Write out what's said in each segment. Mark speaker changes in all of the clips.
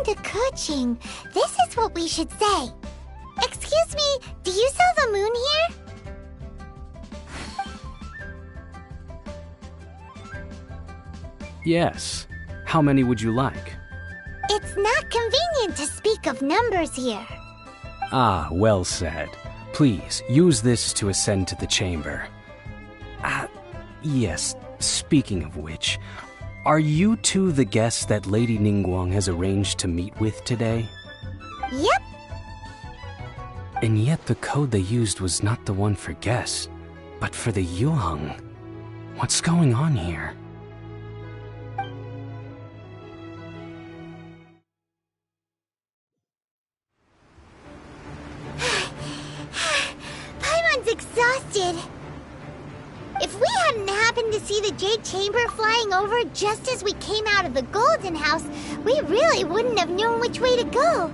Speaker 1: to Keqing, this is what we should say. Excuse me, do you sell the moon here?
Speaker 2: Yes. How many would you like?
Speaker 1: It's not convenient to speak of numbers here.
Speaker 2: Ah, well said. Please, use this to ascend to the chamber. Yes, speaking of which, are you two the guests that Lady Ningguang has arranged to meet with today?
Speaker 1: Yep.
Speaker 2: And yet the code they used was not the one for guests, but for the Yuheng. What's going on here?
Speaker 1: Paimon's exhausted. If we hadn't happened to see the Jade Chamber flying over just as we came out of the Golden House, we really wouldn't have known which way to go.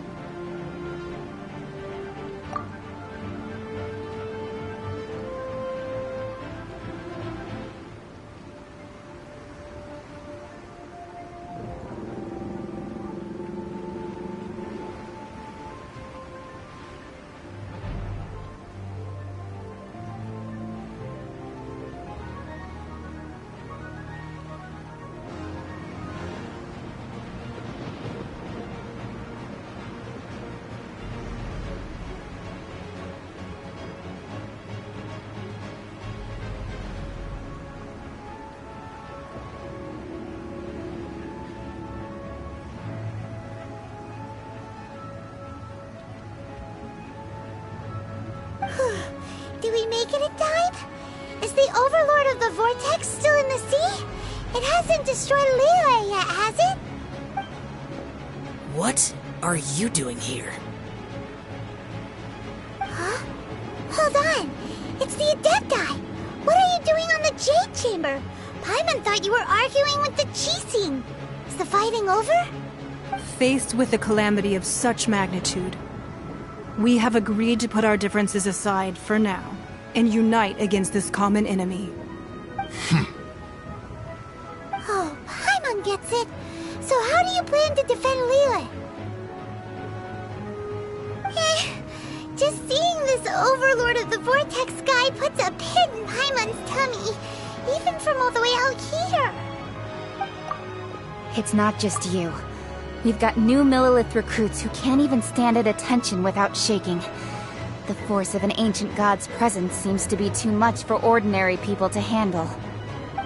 Speaker 1: Do we make it in time? Is the Overlord of the Vortex still in the sea? It hasn't destroyed Liyue yet, has it?
Speaker 3: What are you doing here?
Speaker 1: Huh? Hold on. It's the Adepti. What are you doing on the Jade Chamber? Paimon thought you were arguing with the Qixing. Is the fighting over?
Speaker 4: Faced with a calamity of such magnitude, we have agreed to put our differences aside for now and unite against this common enemy.
Speaker 1: Oh, Paimon gets it. So how do you plan to defend Liyue? Just seeing this Overlord of the Vortex guy puts a pit in Paimon's tummy, even from all the way out here.
Speaker 5: It's not just you. We've got new Millilith recruits who can't even stand at attention without shaking. The force of an ancient god's presence seems to be too much for ordinary people to handle.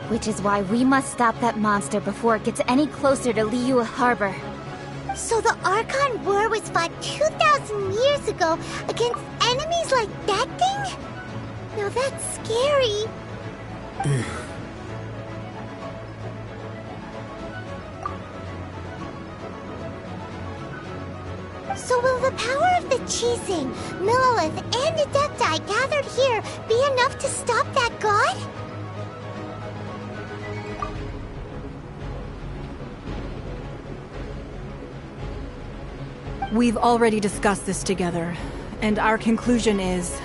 Speaker 5: Which is why we must stop that monster before it gets any closer to Liyue Harbor.
Speaker 1: So the Archon War was fought 2,000 years ago against enemies like that thing? Now that's scary. So will the power of the Qixing, Millilith, and Adepti gathered here be enough to stop that god?
Speaker 4: We've already discussed this together, and our conclusion is...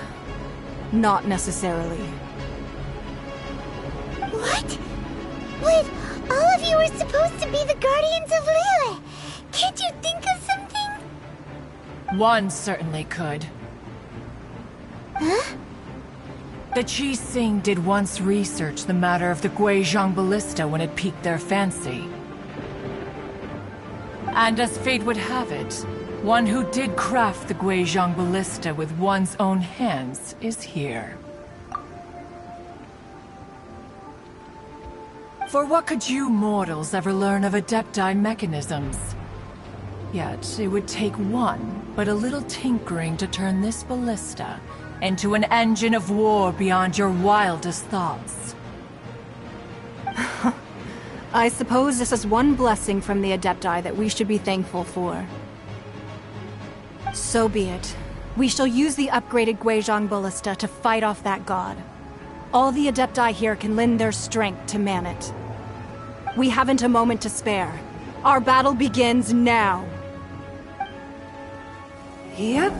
Speaker 4: not necessarily.
Speaker 1: What? Wait, all of you were supposed to be the Guardians of Liyue. Can't you think of something?
Speaker 6: One certainly could.
Speaker 1: Huh?
Speaker 6: The Qixing did once research the matter of the Guizhong Ballista when it piqued their fancy. And as fate would have it, one who did craft the Guizhong Ballista with one's own hands is here. For what could you mortals ever learn of Adepti mechanisms? Yet, it would take one, but a little tinkering to turn this ballista into an engine of war beyond your wildest thoughts.
Speaker 4: I suppose this is one blessing from the Adepti that we should be thankful for. So be it. We shall use the upgraded Guizhong Ballista to fight off that god. All the Adepti here can lend their strength to man it. We haven't a moment to spare. Our battle begins now. Yep.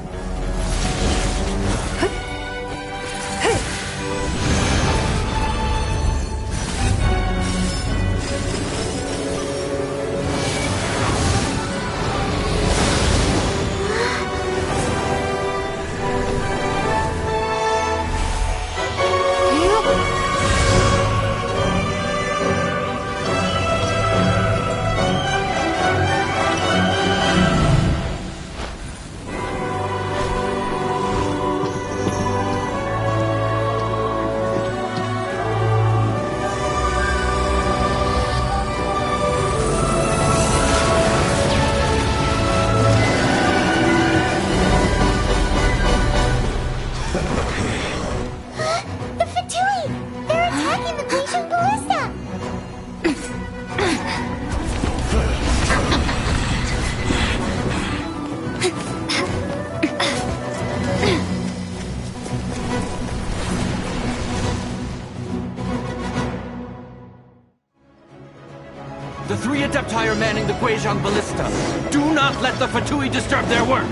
Speaker 7: 3 Adepti are manning the Guizhong Ballista. Do not let the Fatui disturb their work!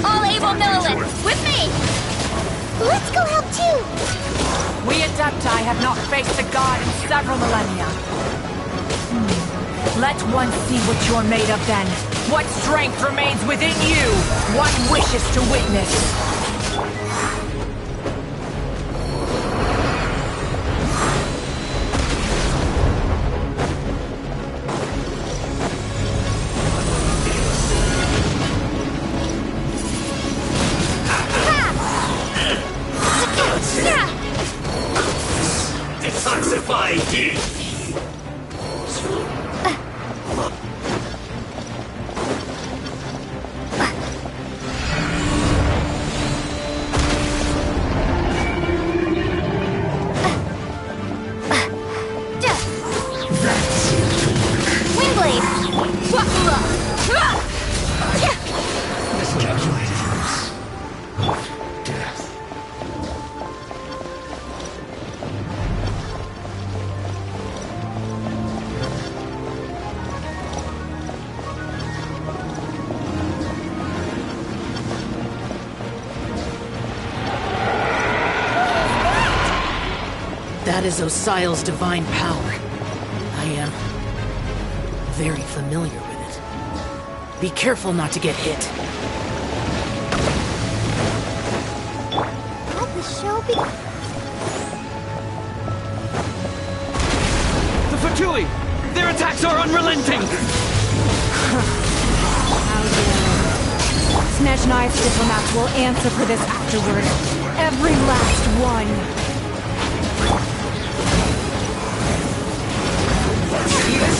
Speaker 5: All able Milliliths, with me!
Speaker 1: Let's go help too!
Speaker 6: We Adepti have not faced a god in several millennia. Let one see what you're made of then. What strength remains within you? One wishes to witness.
Speaker 8: Detoxify heat!
Speaker 3: That is Osial's divine power. I am very familiar with it. Be careful not to get hit.
Speaker 1: Let the show be...
Speaker 7: The Fatui! Their attacks are unrelenting!
Speaker 4: Snezhnai's diplomats will answer for this afterward. Every last one.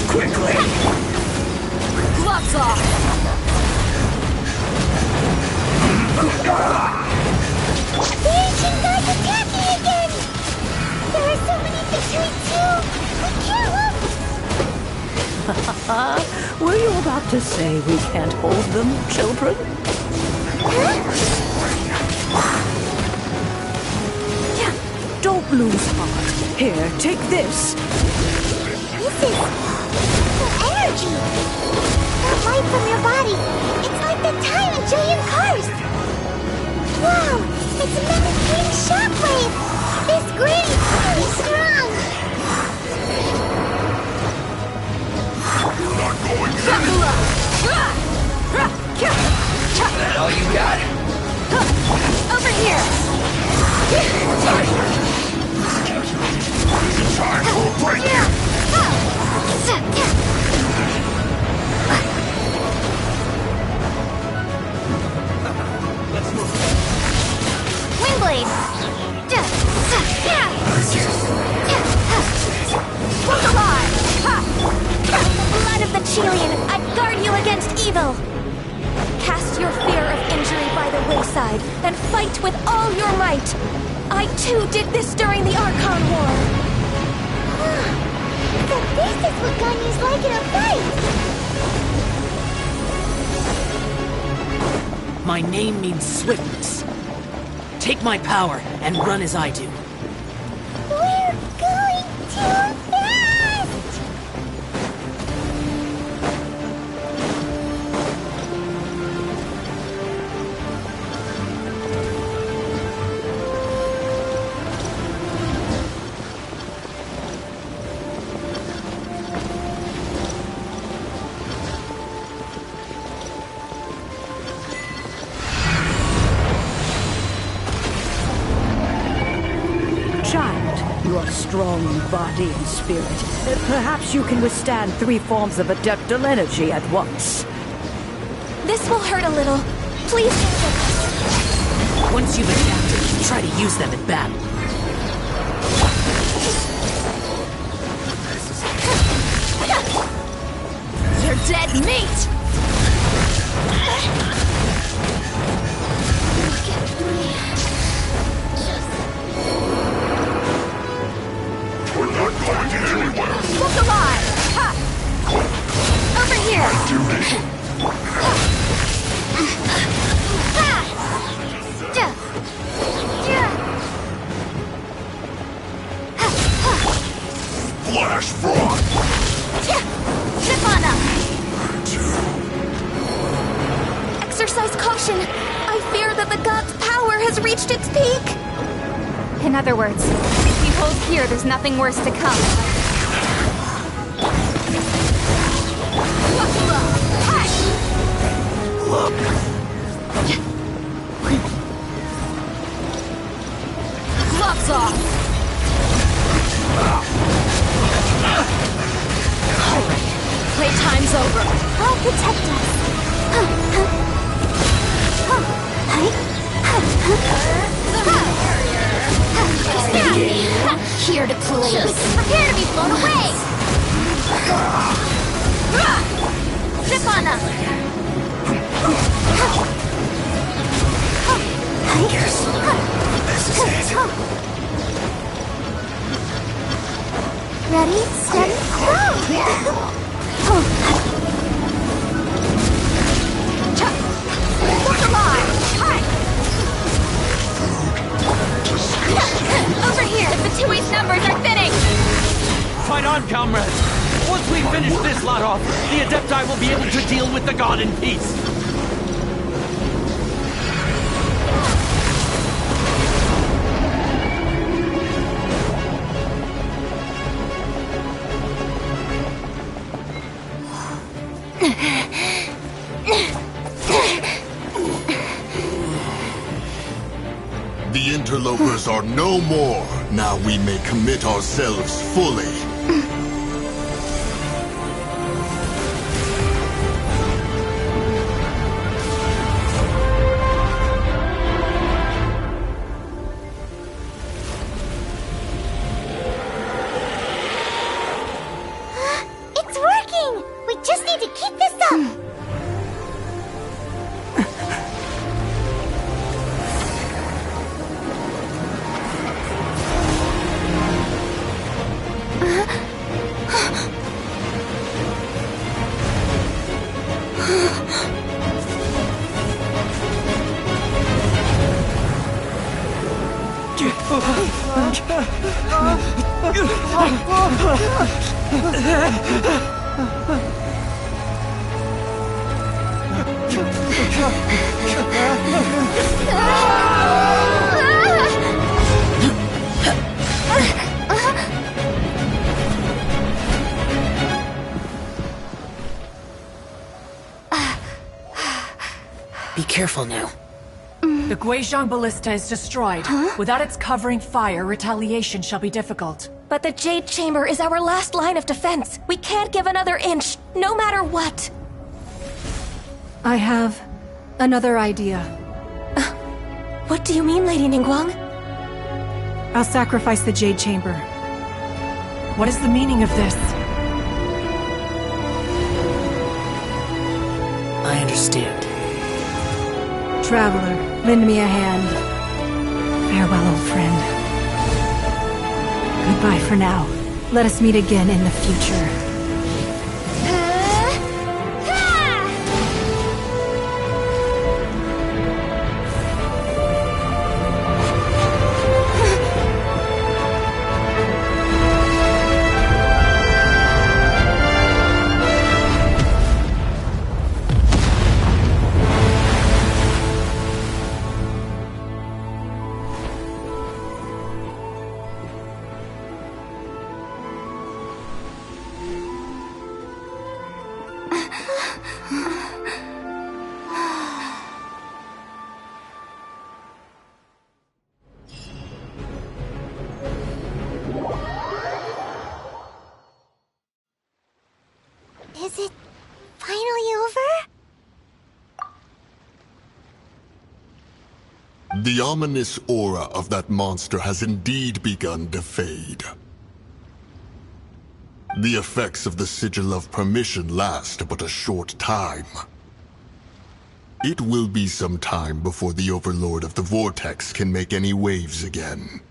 Speaker 8: Quickly!
Speaker 6: Gloves off!
Speaker 1: The ancient gods attacking again! There are so many Fatui too! We can't
Speaker 9: Were you about to say we can't hold them, children? Don't lose heart. Here, take this.
Speaker 1: This is... the energy! That light from your body, it's like the time in Julian Cars! Wow! It's a mimicking shockwave! This grid is really strong!
Speaker 8: You're not going Is that all you got?
Speaker 1: Over here!
Speaker 8: Time to break it!
Speaker 1: Windblade!
Speaker 5: Look alive! The blood of the Chelian, I guard you against evil! Cast your fear of injury by the wayside, then fight with all your might! I too did this during the Archon War!
Speaker 1: So this is what Ganyu's like in a fight!
Speaker 3: My name means swiftness. Take my power and run as I do.
Speaker 1: We're going too fast!
Speaker 9: Child, you are strong in body and spirit. Perhaps you can withstand 3 forms of adeptal energy at once.
Speaker 5: This will hurt a little. Please
Speaker 3: Once you've adapted, try to use them in battle.
Speaker 5: You're dead meat!
Speaker 8: We're not going anywhere!
Speaker 5: Look alive! Ha! Over here!
Speaker 8: Flash frost!
Speaker 5: has reached its peak! In other words, if we hold here, there's nothing worse to come. Gloves off! Playtime's over.
Speaker 1: I'll protect us.
Speaker 5: Here to play. Just prepare to be blown away! Zip on them!
Speaker 8: Yes, this is it.
Speaker 1: Ready, steady, go!
Speaker 5: Look alive! Over here! The Fatui's numbers are thinning!
Speaker 7: Fight on, comrades! Once we finish this lot off, the Adepti will be able to deal with the god in peace.
Speaker 8: The interlopers are no more. Now we may commit ourselves fully.
Speaker 1: It's working! We just need to keep this up!
Speaker 3: Be careful now.
Speaker 6: The Guizhong Ballista is destroyed. Without its covering fire, retaliation shall be difficult.
Speaker 10: But the Jade Chamber is our last line of defense. We can't give another inch, no matter what.
Speaker 4: I have another idea.
Speaker 10: What do you mean, Lady Ningguang?
Speaker 4: I'll sacrifice the Jade Chamber.
Speaker 6: What is the meaning of this?
Speaker 3: I understand.
Speaker 4: Traveler, lend me a hand. Farewell, old friend. Goodbye for now. Let us meet again in the future.
Speaker 1: Is it finally over?
Speaker 8: The ominous aura of that monster has indeed begun to fade. The effects of the Sigil of Permission last but a short time. It will be some time before the Overlord of the Vortex can make any waves again.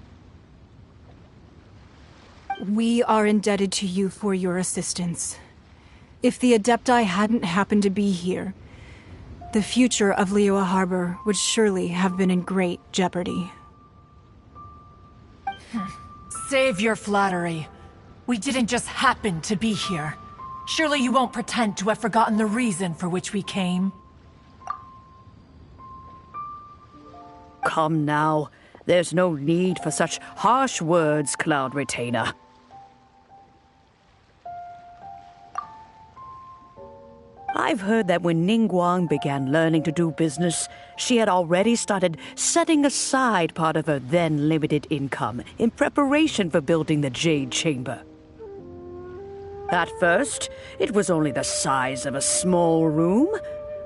Speaker 4: We are indebted to you for your assistance. If the Adepti hadn't happened to be here, the future of Liyue Harbor would surely have been in great jeopardy.
Speaker 6: Save your flattery. We didn't just happen to be here. Surely you won't pretend to have forgotten the reason for which we came.
Speaker 9: come now. There's no need for such harsh words, Cloud Retainer. I've heard that when Ningguang began learning to do business, she had already started setting aside part of her then limited income in preparation for building the Jade Chamber. At first, it was only the size of a small room,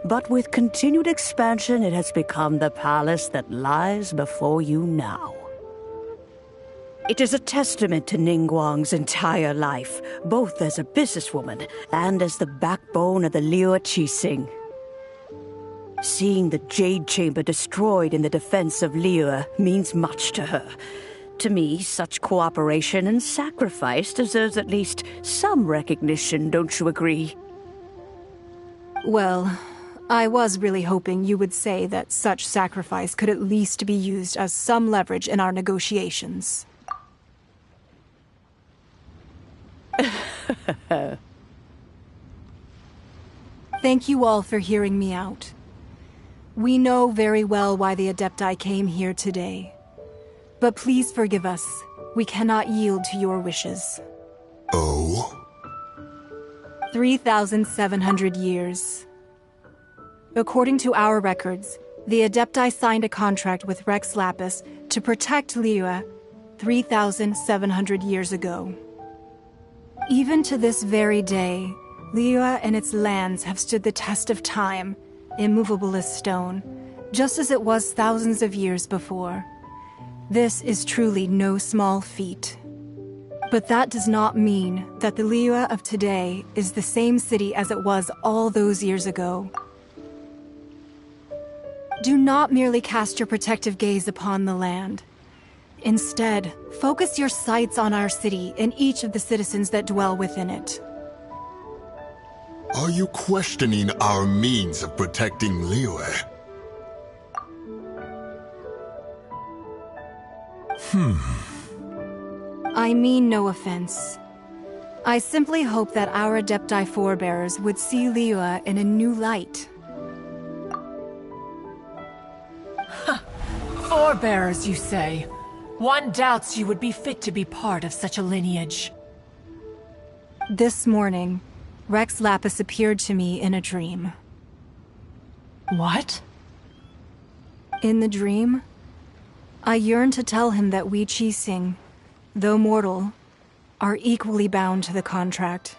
Speaker 9: but with continued expansion, it has become the palace that lies before you now. It is a testament to Ningguang's entire life, both as a businesswoman and as the backbone of the Liu Qixing. Seeing the Jade Chamber destroyed in the defense of Liu means much to her. To me, such cooperation and sacrifice deserves at least some recognition, don't you agree?
Speaker 4: Well, I was really hoping you would say that such sacrifice could at least be used as some leverage in our negotiations. Thank you all for hearing me out. We know very well why the Adepti came here today. But please forgive us. We cannot yield to your wishes.
Speaker 8: Oh?
Speaker 4: 3,700 years. According to our records, the Adepti signed a contract with Rex Lapis to protect Liu 3,700 years ago. Even to this very day, Liu and its lands have stood the test of time, immovable as stone, just as it was thousands of years before. This is truly no small feat. But that does not mean that the Liu of today is the same city as it was all those years ago. Do not merely cast your protective gaze upon the land. Instead, focus your sights on our city and each of the citizens that dwell within it.
Speaker 8: Are you questioning our means of protecting Liu?
Speaker 4: I mean no offense. I simply hope that our Adepti forebears would see Liu in a new light.
Speaker 6: Forebears, you say? One doubts you would be fit to be part of such a lineage.
Speaker 4: This morning, Rex Lapis appeared to me in a dream.
Speaker 6: What?
Speaker 4: In the dream, I yearned to tell him that we Qixing, though mortal, are equally bound to the contract.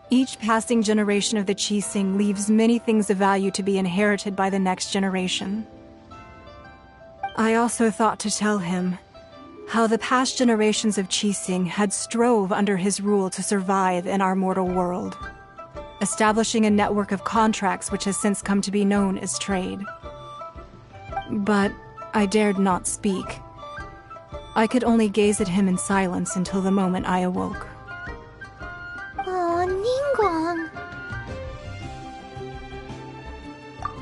Speaker 4: Each passing generation of the Qixing leaves many things of value to be inherited by the next generation. I also thought to tell him how the past generations of Qixing had strove under his rule to survive in our mortal world, establishing a network of contracts which has since come to be known as trade. But I dared not speak. I could only gaze at him in silence until the moment I awoke.
Speaker 1: Oh, Ningguang.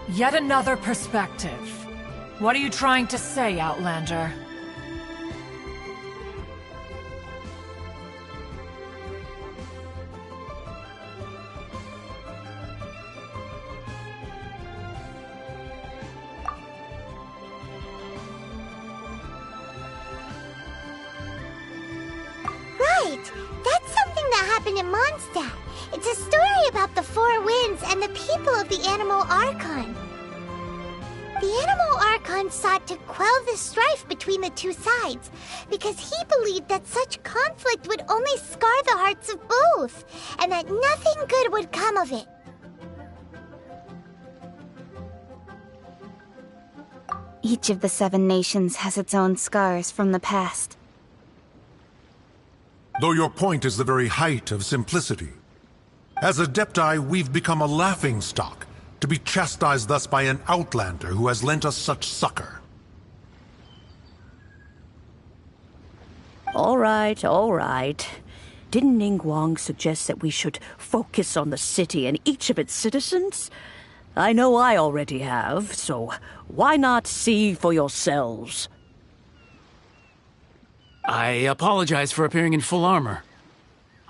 Speaker 6: Yet another perspective. What are you trying to say, Outlander?
Speaker 1: Right! That's something that happened in Mondstadt. It's a story about the Four Winds and the people of the Animal Archon. The Animal Archon sought to quell the strife between the two sides, because he believed that such conflict would only scar the hearts of both, and that nothing good would come of it.
Speaker 5: Each of the 7 nations has its own scars from the past.
Speaker 11: Though your point is the very height of simplicity. As Adepti, we've become a laughingstock, to be chastised thus by an outlander who has lent us such succor.
Speaker 9: All right. Didn't Ningguang suggest that we should focus on the city and each of its citizens? I know I already have, so why not see for yourselves?
Speaker 2: I apologize for appearing in full armor.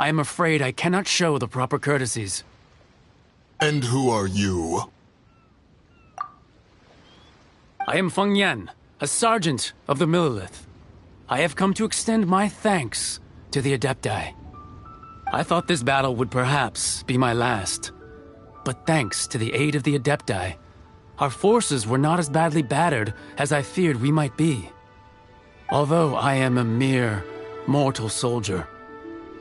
Speaker 2: I am afraid I cannot show the proper courtesies.
Speaker 8: And who are you?
Speaker 2: I am Feng Yan, a sergeant of the Millelith. I have come to extend my thanks to the Adepti. I thought this battle would perhaps be my last. But thanks to the aid of the Adepti, our forces were not as badly battered as I feared we might be. Although I am a mere mortal soldier,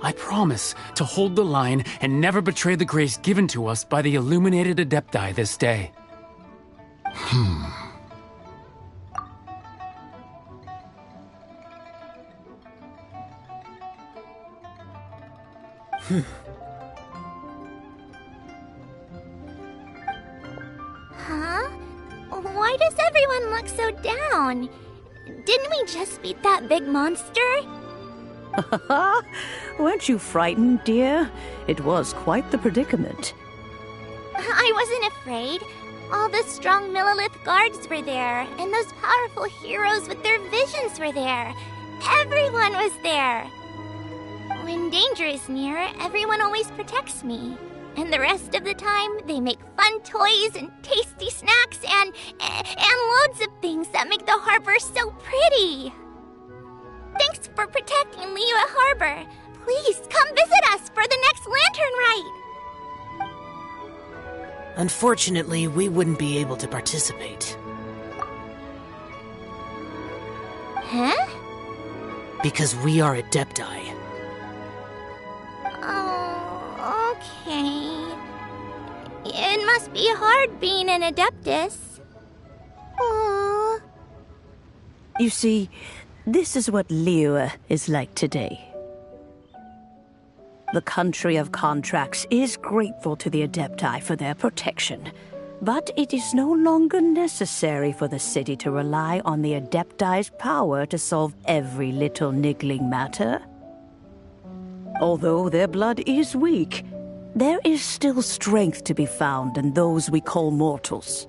Speaker 2: I promise to hold the line and never betray the grace given to us by the illuminated Adepti this day.
Speaker 1: Huh? Why does everyone look so down? Didn't we just beat that big monster?
Speaker 9: Weren't you frightened, dear? It was quite the predicament.
Speaker 1: I wasn't afraid. All the strong Millelith guards were there, and those powerful heroes with their visions were there. Everyone was there. When danger is near, everyone always protects me. And the rest of the time, they make fun toys and tasty snacks and loads of things that make the harbor so pretty. Thanks for protecting Liyue Harbor. Please come visit us for the next lantern rite.
Speaker 3: Unfortunately, we wouldn't be able to participate.
Speaker 1: Huh?
Speaker 3: Because we are Adepti.
Speaker 1: Oh, okay. It must be hard being an Adeptus. Aww.
Speaker 9: You see, this is what Liyue is like today. The country of contracts is grateful to the Adepti for their protection, but it is no longer necessary for the city to rely on the Adepti's power to solve every little niggling matter. Although their blood is weak, there is still strength to be found in those we call mortals.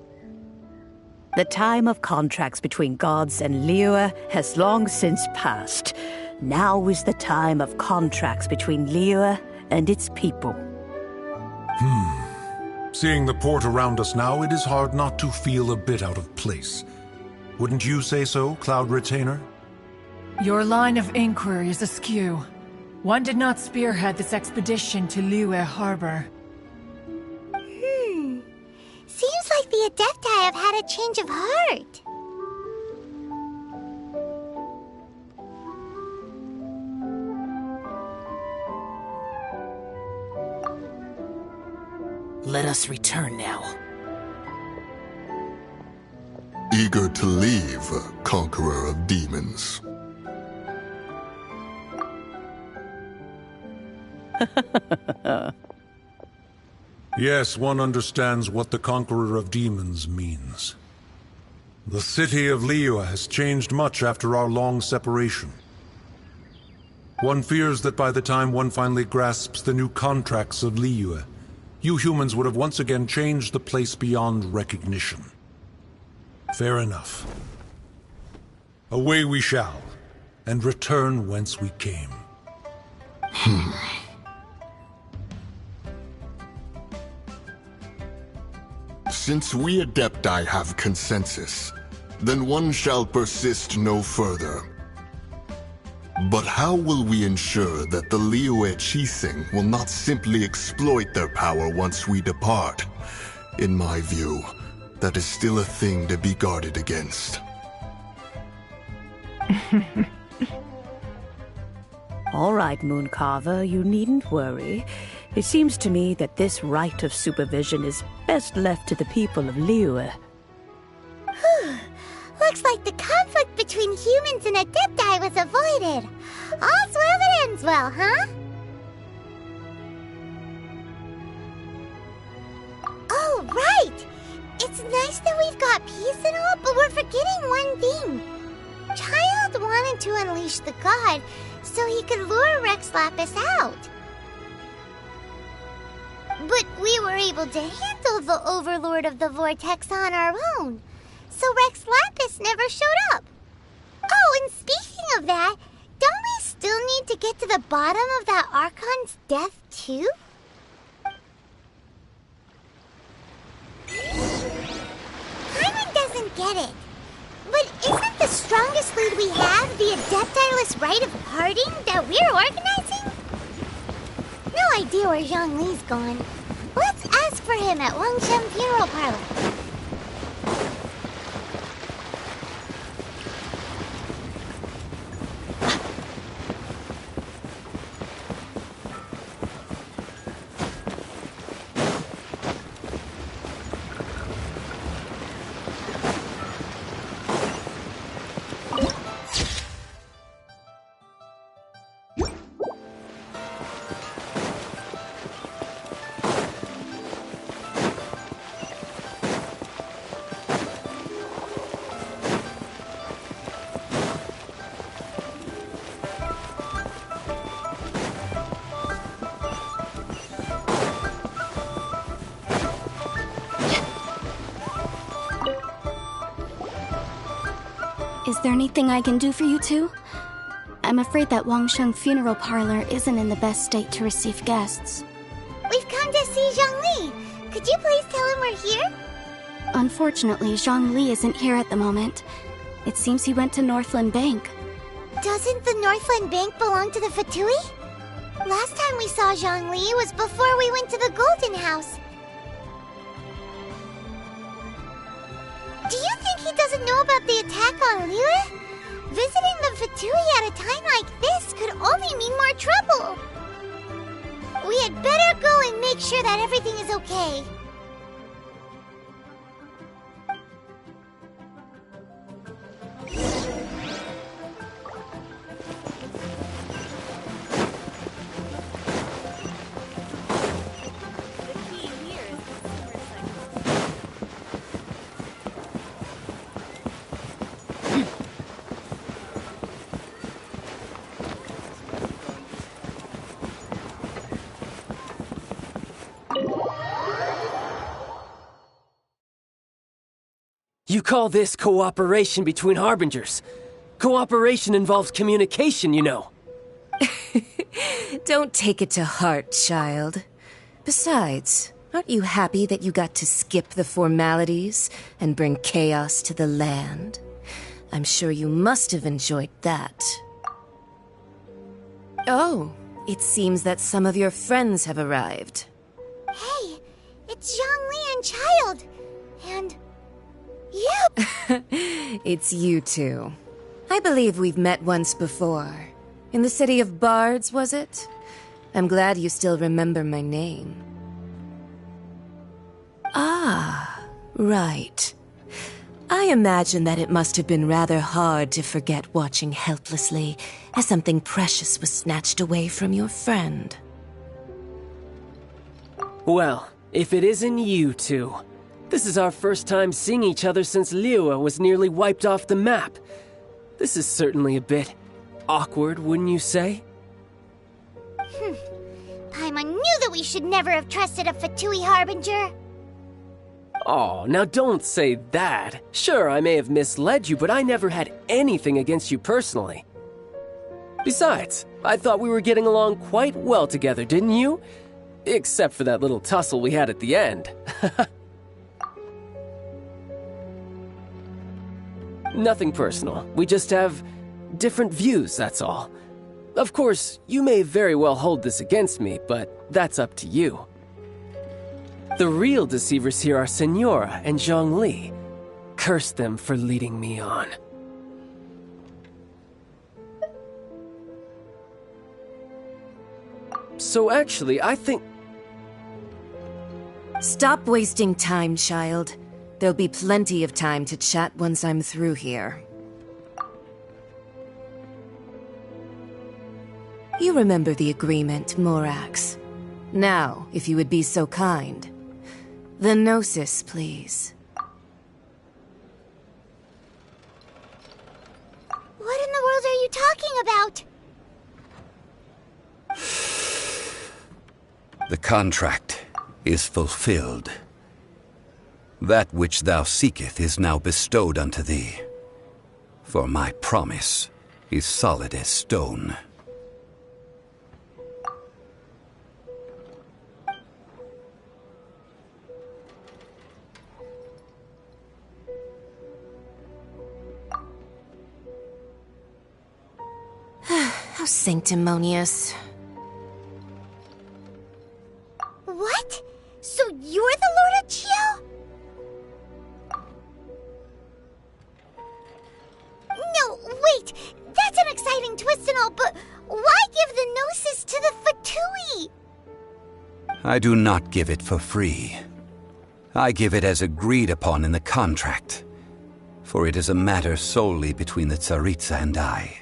Speaker 9: The time of contracts between gods and Liyue has long since passed. Now is the time of contracts between Liyue and its people.
Speaker 11: Seeing the port around us now, it is hard not to feel a bit out of place. Wouldn't you say so, Cloud Retainer?
Speaker 6: Your line of inquiry is askew. One did not spearhead this expedition to Liyue Harbor.
Speaker 1: Seems like the Adepti have had a change of heart.
Speaker 3: Let us return now.
Speaker 8: Eager to leave, conqueror of demons.
Speaker 11: Yes, one understands what the Conqueror of Demons means. The city of Liyue has changed much after our long separation. One fears that by the time one finally grasps the new contracts of Liyue, you humans would have once again changed the place beyond recognition. Fair enough. Away we shall, and return whence we came.
Speaker 8: Since we Adepti have consensus, then one shall persist no further. But how will we ensure that the Liyue Qixing will not simply exploit their power once we depart? In my view, that is still a thing to be guarded against.
Speaker 9: All right, Mooncarver, you needn't worry. It seems to me that this right of supervision is best left to the people of Liyue.
Speaker 1: Looks like the conflict between humans and Adepti was avoided. All's well that ends well, huh? Oh, right! It's nice that we've got peace and all, but we're forgetting one thing. Child wanted to unleash the god so he could lure Rex Lapis out. But we were able to handle the Overlord of the Vortex on our own, so Rex Lapis never showed up. Oh, and speaking of that, don't we still need to get to the bottom of that Archon's death, too? Paimon doesn't get it. the strongest lead we have the Adeptiless Rite of Parting that we're organizing? No idea where Zhongli's gone. Let's ask for him at Wangshan Funeral Parlor.
Speaker 5: Is there anything I can do for you two? I'm afraid that Wangsheng Funeral Parlor isn't in the best state to receive guests.
Speaker 1: We've come to see Zhongli. Could you please tell him we're here?
Speaker 5: Unfortunately, Zhongli isn't here at the moment. It seems he went to Northland Bank.
Speaker 1: Doesn't the Northland Bank belong to the Fatui? Last time we saw Zhongli was before we went to the Golden House. Do you think he doesn't know about the attack on Liyue? Visiting the Fatui at a time like this could only mean more trouble. We had better go and make sure that everything is okay.
Speaker 12: You call this cooperation between Harbingers? Cooperation involves communication, you know.
Speaker 13: Don't take it to heart, child. Besides, aren't you happy that you got to skip the formalities and bring chaos to the land? I'm sure you must have enjoyed that. Oh, it seems that some of your friends have arrived.
Speaker 1: Hey, it's Zhongli and Child. And... you!
Speaker 13: It's you two. I believe we've met once before. In the city of Bards, was it? I'm glad you still remember my name. Ah, right. I imagine that it must have been rather hard to forget watching helplessly as something precious was snatched away from your friend.
Speaker 12: Well, if it isn't you two. This is our first time seeing each other since Liyue was nearly wiped off the map. This is certainly a bit awkward, wouldn't you say?
Speaker 1: Paimon knew that we should never have trusted a Fatui Harbinger.
Speaker 12: Oh, now don't say that. Sure, I may have misled you, but I never had anything against you personally. Besides, I thought we were getting along quite well together, didn't you? Except for that little tussle we had at the end. Nothing personal. We just have different views, that's all. Of course, you may very well hold this against me, but that's up to you. The real deceivers here are Senora and Zhongli. Curse them for leading me on. So actually, I think...
Speaker 13: Stop wasting time, child. There'll be plenty of time to chat once I'm through here. You remember the agreement, Morax. Now, if you would be so kind. The Gnosis, please.
Speaker 1: What in the world are you talking about?
Speaker 14: The contract is fulfilled. That which thou seeketh is now bestowed unto thee. For my promise is solid as stone.
Speaker 13: How sanctimonious.
Speaker 1: What? So you're the Lord of Chio? No, wait! That's an exciting twist and all, but why give the Gnosis to the Fatui?
Speaker 14: I do not give it for free. I give it as agreed upon in the contract, for it is a matter solely between the Tsaritsa and I.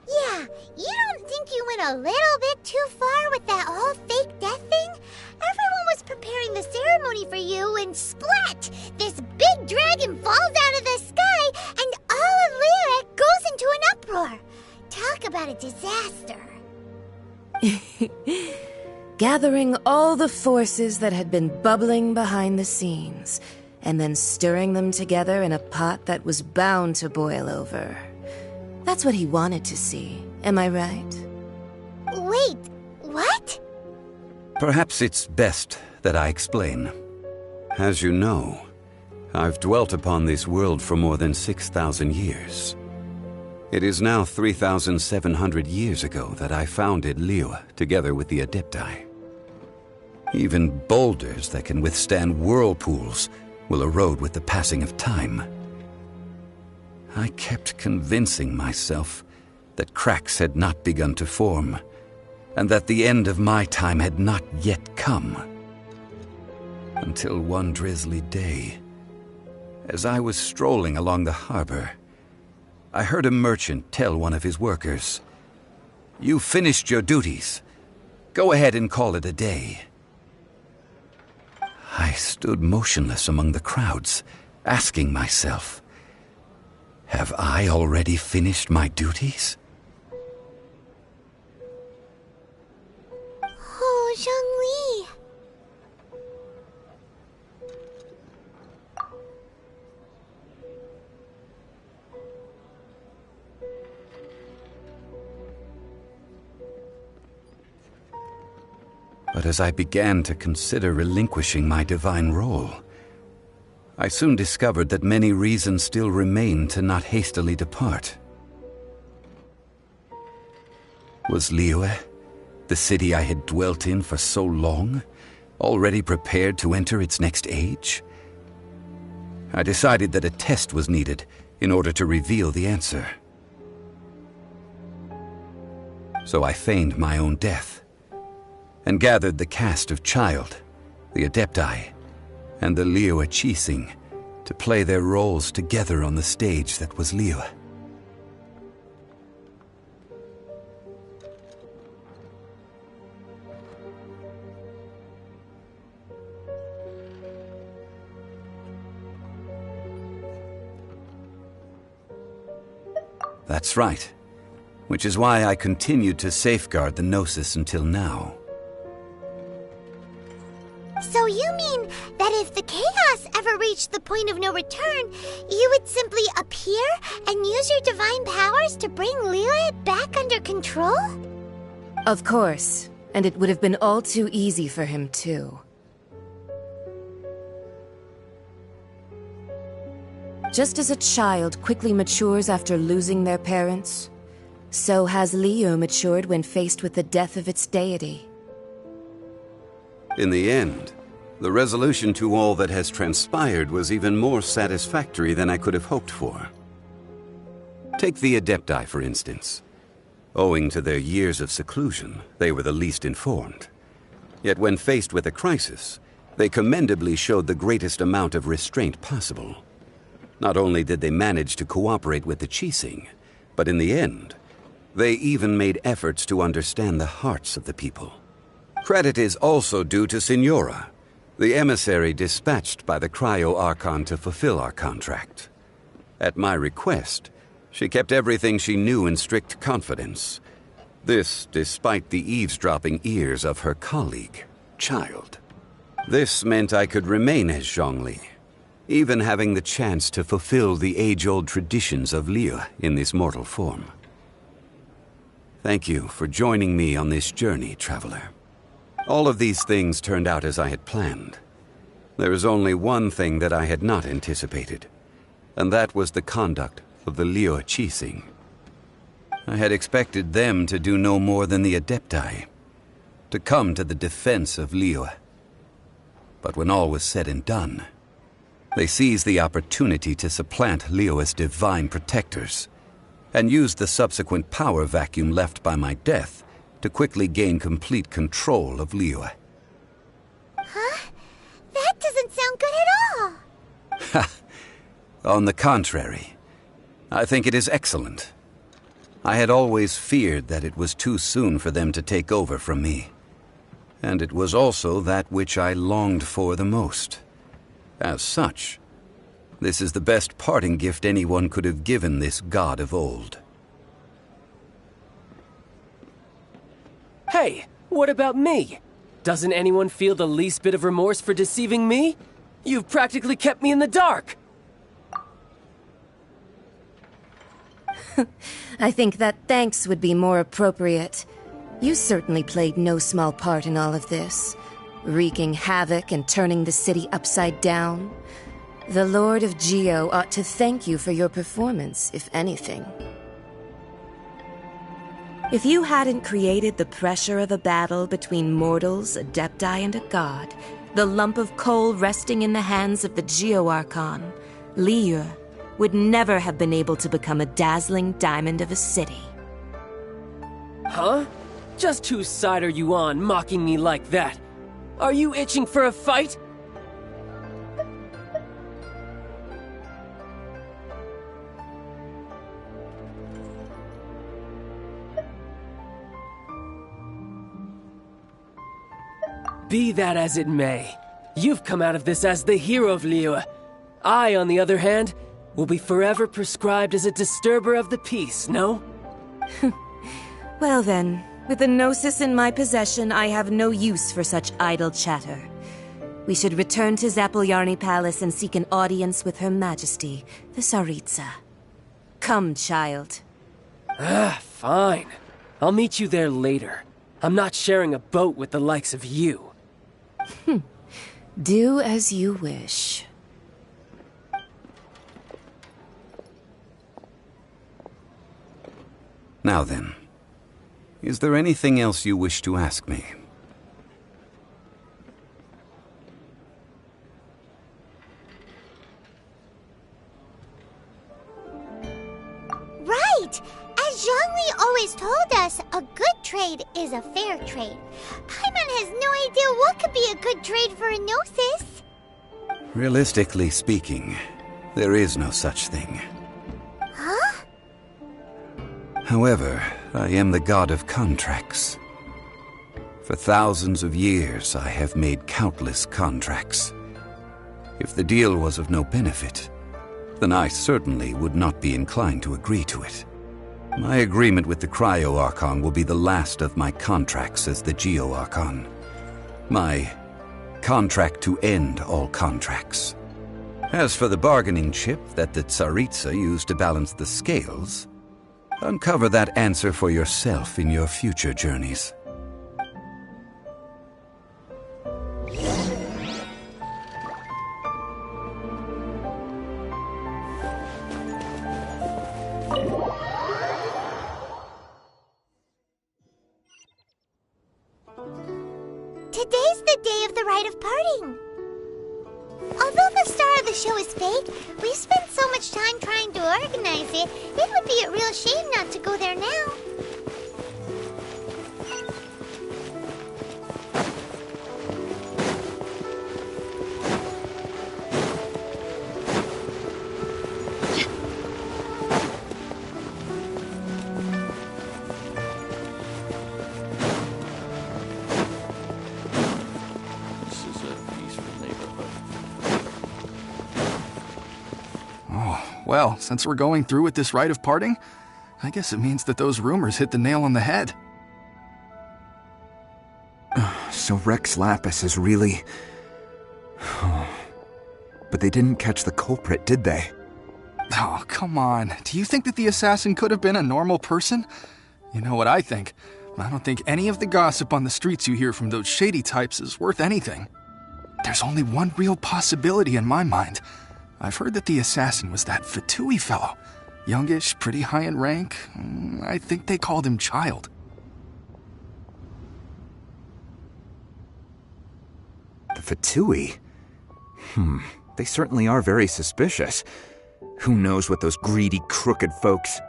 Speaker 1: Yeah, you don't think you went a little bit too far with that whole fake death thing? Everyone was preparing the ceremony for you, and splat! This big dragon falls out of the sky, and all of Lyra goes into an uproar. Talk about a disaster.
Speaker 13: Gathering all the forces that had been bubbling behind the scenes, and then stirring them together in a pot that was bound to boil over. That's what he wanted to see, am I right?
Speaker 1: Wait, what?
Speaker 14: Perhaps it's best that I explain. As you know, I've dwelt upon this world for more than 6,000 years. It is now 3,700 years ago that I founded Liyue together with the Adepti. Even boulders that can withstand whirlpools will erode with the passing of time. I kept convincing myself that cracks had not begun to form, and that the end of my time had not yet come. Until one drizzly day, as I was strolling along the harbor, I heard a merchant tell one of his workers, "You finished your duties. Go ahead and call it a day." I stood motionless among the crowds, asking myself, have I already finished my duties?
Speaker 1: Oh, Zhongli.
Speaker 14: But as I began to consider relinquishing my divine role, I soon discovered that many reasons still remained to not hastily depart. Was Liyue, the city I had dwelt in for so long, already prepared to enter its next age? I decided that a test was needed in order to reveal the answer. So I feigned my own death, and gathered the cast of Child, the Adepti, and the Liyue Qixing to play their roles together on the stage that was Liyue. That's right, which is why I continued to safeguard the Gnosis until now.
Speaker 1: So you mean that if the chaos ever reached the point of no return, you would simply appear and use your divine powers to bring Liyue back under control?
Speaker 13: Of course, and it would have been all too easy for him too. Just as a child quickly matures after losing their parents, so has Liyue matured when faced with the death of its deity.
Speaker 14: In the end, the resolution to all that has transpired was even more satisfactory than I could have hoped for. Take the Adepti, for instance. Owing to their years of seclusion, they were the least informed. Yet when faced with a crisis, they commendably showed the greatest amount of restraint possible. Not only did they manage to cooperate with the Qixing, but in the end, they even made efforts to understand the hearts of the people. Credit is also due to Signora, the emissary dispatched by the Cryo-Archon to fulfill our contract. At my request, she kept everything she knew in strict confidence. This despite the eavesdropping ears of her colleague, Child. This meant I could remain as Zhongli, even having the chance to fulfill the age-old traditions of Liyue in this mortal form. Thank you for joining me on this journey, Traveler. All of these things turned out as I had planned. There is only one thing that I had not anticipated, and that was the conduct of the Liyue Qixing. I had expected them to do no more than the Adepti, to come to the defense of Liyue. But when all was said and done, they seized the opportunity to supplant Liyue's divine protectors, and used the subsequent power vacuum left by my death to quickly gain complete control of Liyue.
Speaker 1: Huh? That doesn't sound good at all!
Speaker 14: On the contrary, I think it is excellent. I had always feared that it was too soon for them to take over from me. And it was also that which I longed for the most. As such, this is the best parting gift anyone could have given this god of old.
Speaker 12: Hey, what about me? Doesn't anyone feel the least bit of remorse for deceiving me? You've practically kept me in the dark!
Speaker 13: I think that thanks would be more appropriate. You certainly played no small part in all of this, wreaking havoc and turning the city upside down. The Lord of Geo ought to thank you for your performance, if anything. If you hadn't created the pressure of a battle between mortals, Adepti, and a god, the lump of coal resting in the hands of the Geo Archon, Liyue, would never have been able to become a dazzling diamond of a city.
Speaker 12: Huh? Just whose side are you on, mocking me like that? Are you itching for a fight? Be that as it may, you've come out of this as the hero of Liyue. I, on the other hand, will be forever prescribed as a disturber of the peace, no?
Speaker 13: Well then, with the Gnosis in my possession, I have no use for such idle chatter. We should return to Zapoljarny Palace and seek an audience with Her Majesty, the Tsaritsa. Come, child.
Speaker 12: Fine. I'll meet you there later. I'm not sharing a boat with the likes of you.
Speaker 13: Do as you wish.
Speaker 14: Now then, is there anything else you wish to ask me?
Speaker 1: Right! As Zhongli always told us, a good trade is a fair trade. Paimon has no idea what could be a good trade for a Gnosis.
Speaker 14: Realistically speaking, there is no such thing.
Speaker 1: Huh?
Speaker 14: However, I am the god of contracts. For thousands of years, I have made countless contracts. If the deal was of no benefit, then I certainly would not be inclined to agree to it. My agreement with the Cryo Archon will be the last of my contracts as the Geo Archon. My contract to end all contracts. As for the bargaining chip that the Tsaritsa used to balance the scales, uncover that answer for yourself in your future journeys.
Speaker 1: Today's the day of the rite of parting. Although the star of the show is fake, we spent so much time trying to organize it, it would be a real shame not to go there now.
Speaker 15: Well, since we're going through with this rite of parting, I guess it means that those rumors hit the nail on the head.
Speaker 16: So Rex Lapis is really... But they didn't catch the culprit, did they?
Speaker 15: Oh, come on. Do you think that the assassin could have been a normal person? You know what I think? I don't think any of the gossip on the streets you hear from those shady types is worth anything. There's only one real possibility in my mind. I've heard that the assassin was that Fatui fellow. Youngish, pretty high in rank. I think they called him Child.
Speaker 16: The Fatui? They certainly are very suspicious. Who knows what those greedy, crooked folks...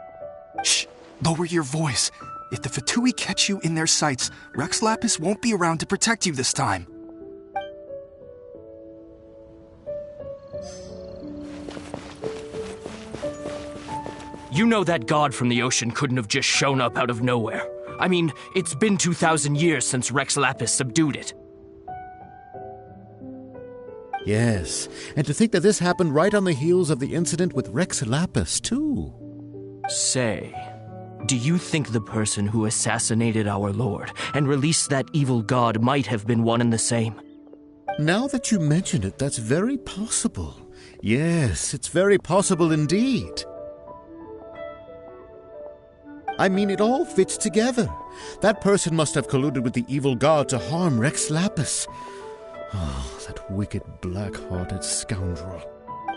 Speaker 15: Shh! Lower your voice. If the Fatui catch you in their sights, Rex Lapis won't be around to protect you this time.
Speaker 7: You know that god from the ocean couldn't have just shown up out of nowhere. I mean, it's been 2,000 years since Rex Lapis subdued it.
Speaker 17: Yes, and to think that this happened right on the heels of the incident with Rex Lapis, too.
Speaker 7: Say, do you think the person who assassinated our lord and released that evil god might have been one and the same?
Speaker 17: Now that you mention it, that's very possible. Yes, it's very possible indeed. I mean, it all fits together. That person must have colluded with the evil god to harm Rex Lapis. Oh, that wicked, black-hearted scoundrel.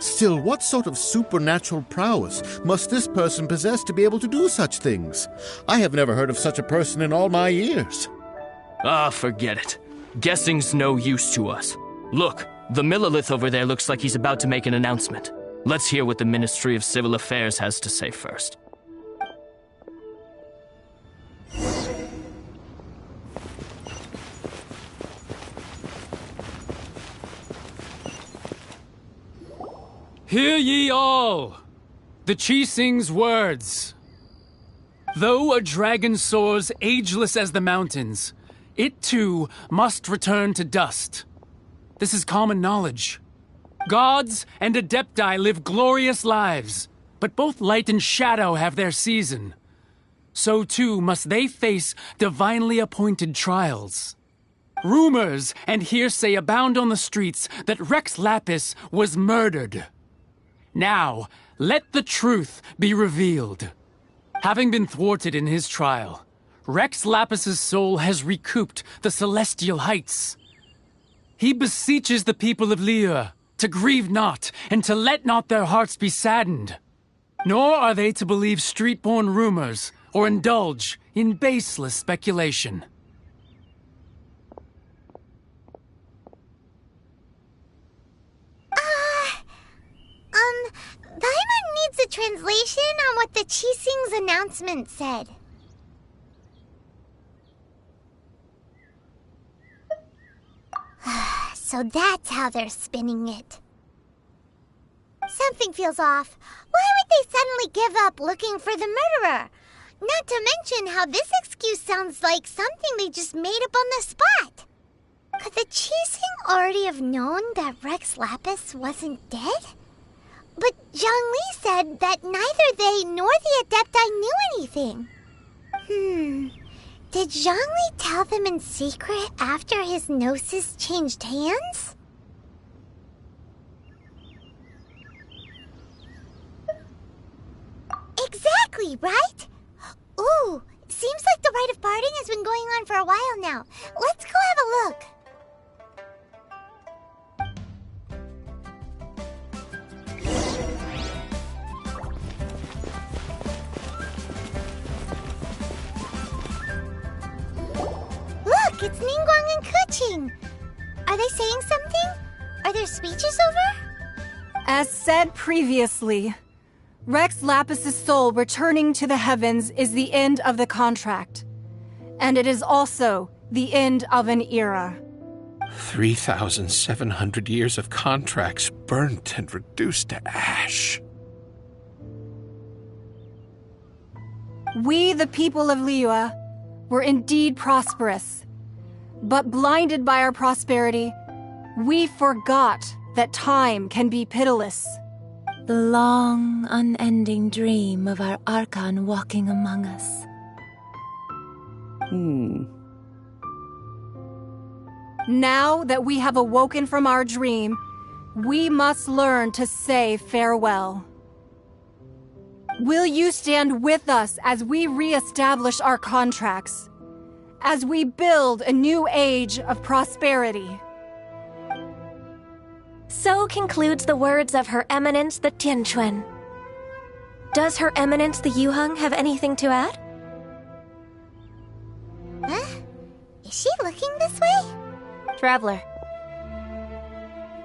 Speaker 17: Still, what sort of supernatural prowess must this person possess to be able to do such things? I have never heard of such a person in all my years.
Speaker 7: Ah, forget it. Guessing's no use to us. Look, the Millilith over there looks like he's about to make an announcement. Let's hear what the Ministry of Civil Affairs has to say first.
Speaker 2: Hear ye all, the Qixing's words. Though a dragon soars ageless as the mountains, it too must return to dust. This is common knowledge. Gods and Adepti live glorious lives, but both light and shadow have their season. So too must they face divinely appointed trials. Rumors and hearsay abound on the streets that Rex Lapis was murdered. Now, let the truth be revealed. Having been thwarted in his trial, Rex Lapis's soul has recouped the celestial heights. He beseeches the people of Liyue to grieve not and to let not their hearts be saddened. Nor are they to believe street-born rumors or indulge in baseless speculation.
Speaker 1: Paimon needs a translation on what the Qixing's announcement said. So that's how they're spinning it. Something feels off. Why would they suddenly give up looking for the murderer? Not to mention how this excuse sounds like something they just made up on the spot. Could the Qixing already have known that Rex Lapis wasn't dead? But Zhongli said that neither they nor the Adepti knew anything. Did Zhongli tell them in secret after his gnosis changed hands? Exactly, right? Ooh, seems like the rite of parting has been going on for a while now. Let's go have a look. Look, it's Ningguang and Keqing. Are they saying something? Are their speeches over?
Speaker 4: As said previously, Rex Lapis's soul returning to the heavens is the end of the contract. And it is also the end of an era.
Speaker 18: 3,700 years of contracts burnt and reduced to ash.
Speaker 4: We, the people of Liyue, were indeed prosperous. But blinded by our prosperity, we forgot that time can be pitiless.
Speaker 19: The long, unending dream of our Archon walking among us.
Speaker 4: Now that we have awoken from our dream, we must learn to say farewell. Will you stand with us as we re-establish our contracts? as we build a new age of prosperity.
Speaker 10: So concludes the words of Her Eminence the Tianquan. Does Her Eminence the Yuheng have anything to add?
Speaker 1: Huh? Is she looking this way?
Speaker 5: Traveler.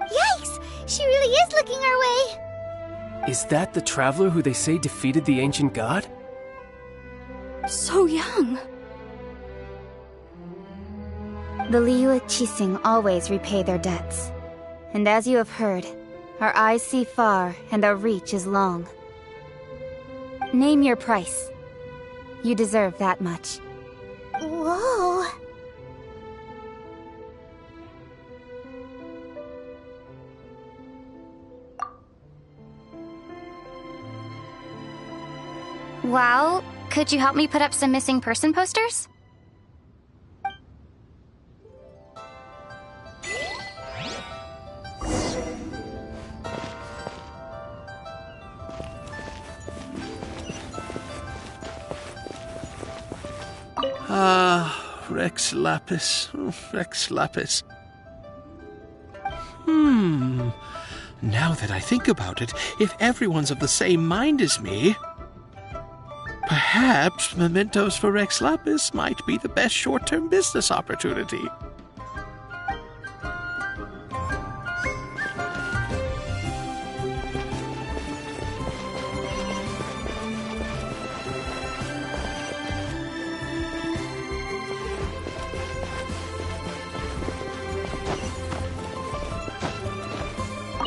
Speaker 1: Yikes! She really is looking our way!
Speaker 12: Is that the traveler who they say defeated the ancient god?
Speaker 5: So young. The Liyue Qixing always repay their debts. And as you have heard, our eyes see far and our reach is long. Name your price. You deserve that much.
Speaker 1: Whoa!
Speaker 5: Well, could you help me put up some missing person posters?
Speaker 18: Rex Lapis. Rex Lapis. Now that I think about it, if everyone's of the same mind as me, perhaps mementos for Rex Lapis might be the best short-term business opportunity.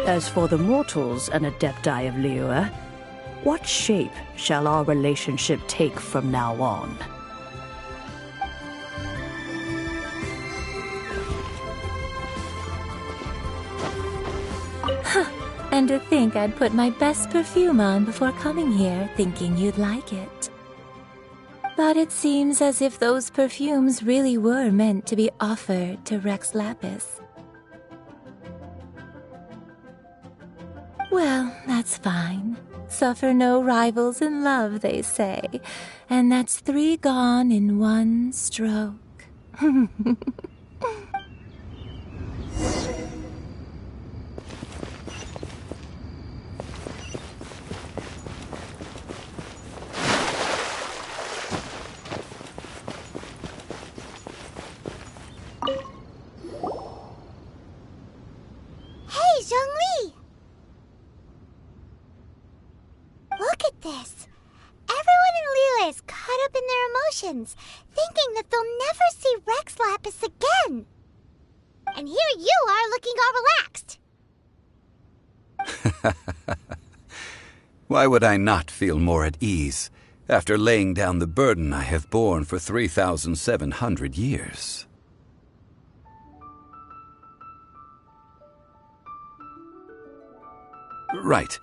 Speaker 9: As for the mortals and Adepti of Liyue, what shape shall our relationship take from now on?
Speaker 19: And to think I'd put my best perfume on before coming here, thinking you'd like it. But it seems as if those perfumes really were meant to be offered to Rex Lapis. Well, that's fine. Suffer no rivals in love, they say. And that's 3 gone in 1 stroke.
Speaker 1: Hey, Zhongli! Look at this. Everyone in Liyue is caught up in their emotions, thinking that they'll never see Rex Lapis again. And here you are looking all relaxed.
Speaker 14: Why would I not feel more at ease after laying down the burden I have borne for 3,700 years? Right.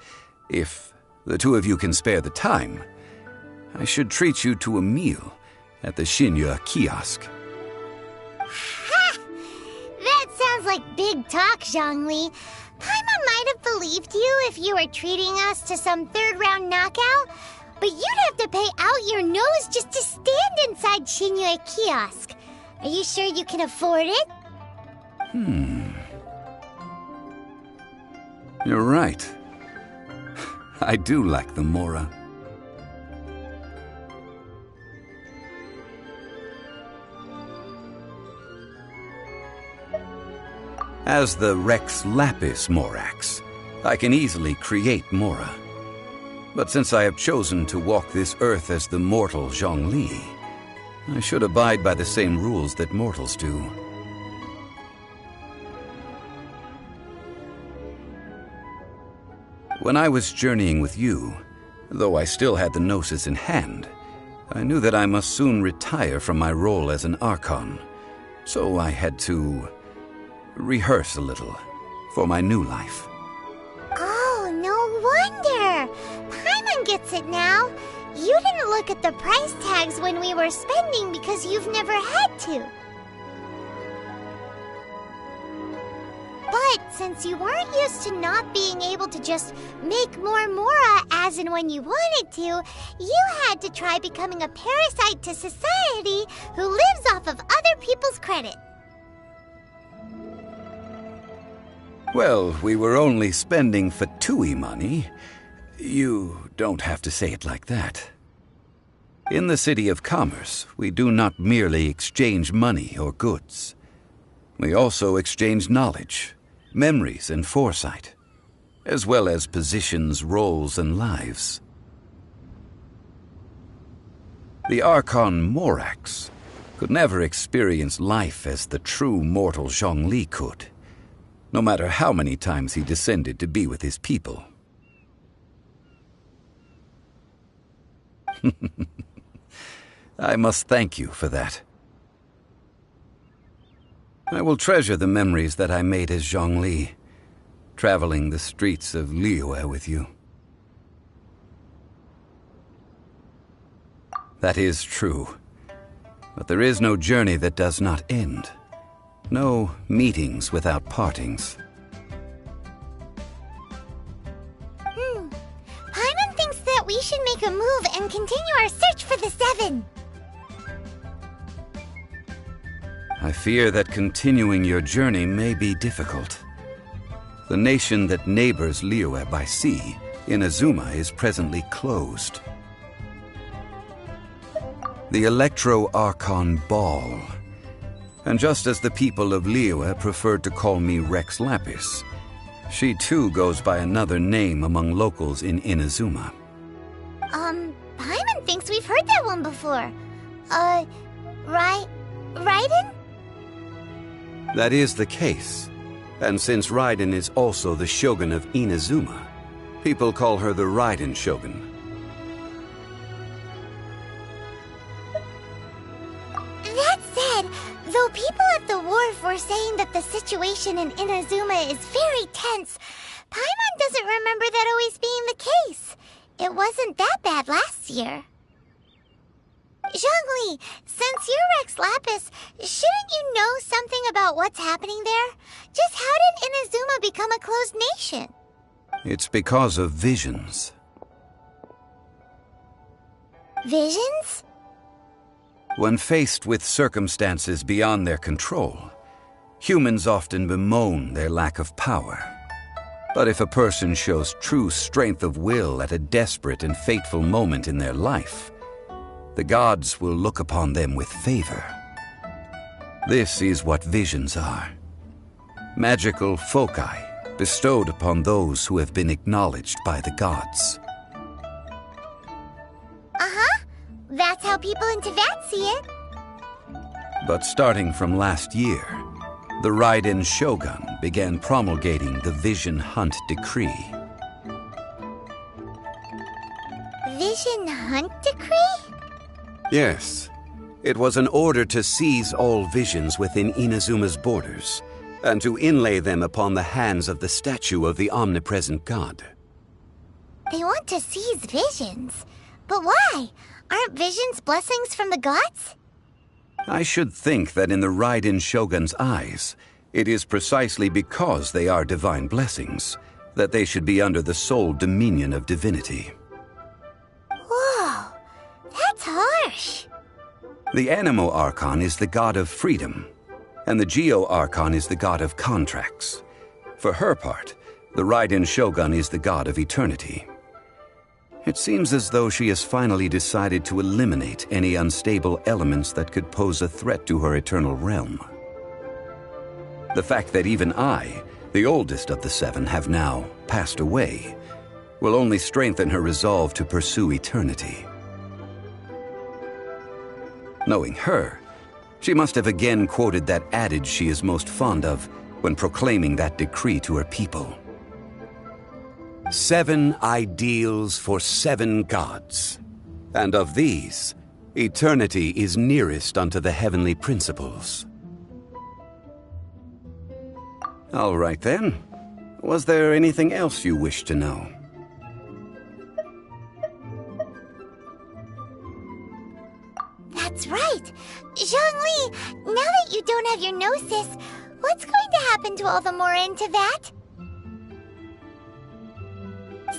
Speaker 14: If the two of you can spare the time, I should treat you to a meal at the Xinyue kiosk.
Speaker 1: Ha! That sounds like big talk, Zhongli. Paimon might have believed you if you were treating us to some third-round knockout, but you'd have to pay out your nose just to stand inside Xinyue kiosk. Are you sure you can afford it?
Speaker 14: You're right. I do like the Mora. As the Rex Lapis Morax, I can easily create Mora. But since I have chosen to walk this earth as the mortal Zhongli, I should abide by the same rules that mortals do. When I was journeying with you, though I still had the Gnosis in hand, I knew that I must soon retire from my role as an Archon, so I had to rehearse a little for my new life.
Speaker 1: Oh, no wonder! Paimon gets it now. You didn't look at the price tags when we were spending because you've never had to. But since you weren't used to not being able to just make more Mora as and when you wanted to, you had to try becoming a parasite to society who lives off of people's credit.
Speaker 14: Well, we were only spending Fatui money. You don't have to say it like that. In the City of Commerce, we do not merely exchange money or goods. We also exchange knowledge, memories, and foresight, as well as positions, roles, and lives. The Archon Morax could never experience life as the true mortal Zhongli could, no matter how many times he descended to be with his people. I must thank you for that. I will treasure the memories that I made as Zhongli, traveling the streets of Liyue with you. That is true. But there is no journey that does not end. No meetings without partings.
Speaker 1: Paimon thinks that we should make a move and continue our search for the Seven.
Speaker 14: I fear that continuing your journey may be difficult. The nation that neighbors Liyue by sea, Inazuma, is presently closed. The Electro-Archon Ball. And just as the people of Liyue preferred to call me Rex Lapis, she too goes by another name among locals in Inazuma.
Speaker 1: Paimon thinks we've heard that one before. Raiden?
Speaker 14: That is the case. And since Raiden is also the Shogun of Inazuma, people call her the Raiden Shogun.
Speaker 1: That said, though people at the wharf were saying that the situation in Inazuma is very tense, Paimon doesn't remember that always being the case. It wasn't that bad last year. Zhongli, since you're Rex Lapis, shouldn't you know something about what's happening there? Just how did Inazuma become a closed nation?
Speaker 14: It's because of visions.
Speaker 1: Visions?
Speaker 14: When faced with circumstances beyond their control, humans often bemoan their lack of power. But if a person shows true strength of will at a desperate and fateful moment in their life, the gods will look upon them with favor. This is what visions are. Magical foci bestowed upon those who have been acknowledged by the gods.
Speaker 1: That's how people in Teyvat see it.
Speaker 14: But starting from last year, the Raiden Shogun began promulgating the Vision Hunt Decree.
Speaker 1: Vision Hunt Decree?
Speaker 14: Yes. It was an order to seize all visions within Inazuma's borders, and to inlay them upon the hands of the statue of the omnipresent god.
Speaker 1: They want to seize visions. But why? Aren't visions blessings from the gods?
Speaker 14: I should think that in the Raiden Shogun's eyes, it is precisely because they are divine blessings that they should be under the sole dominion of divinity.
Speaker 1: Whoa, that's harsh.
Speaker 14: The Animo Archon is the god of freedom, and the Geo Archon is the god of contracts. For her part, the Raiden Shogun is the god of eternity. It seems as though she has finally decided to eliminate any unstable elements that could pose a threat to her eternal realm. The fact that even I, the oldest of the seven, have now passed away, will only strengthen her resolve to pursue eternity. Knowing her, she must have again quoted that adage she is most fond of when proclaiming that decree to her people. 7 ideals for 7 gods, and of these, eternity is nearest unto the heavenly principles. All right then. Was there anything else you wish to know?
Speaker 1: That's right. Zhongli, now that you don't have your gnosis, what's going to happen to all the Mora in Teyvat?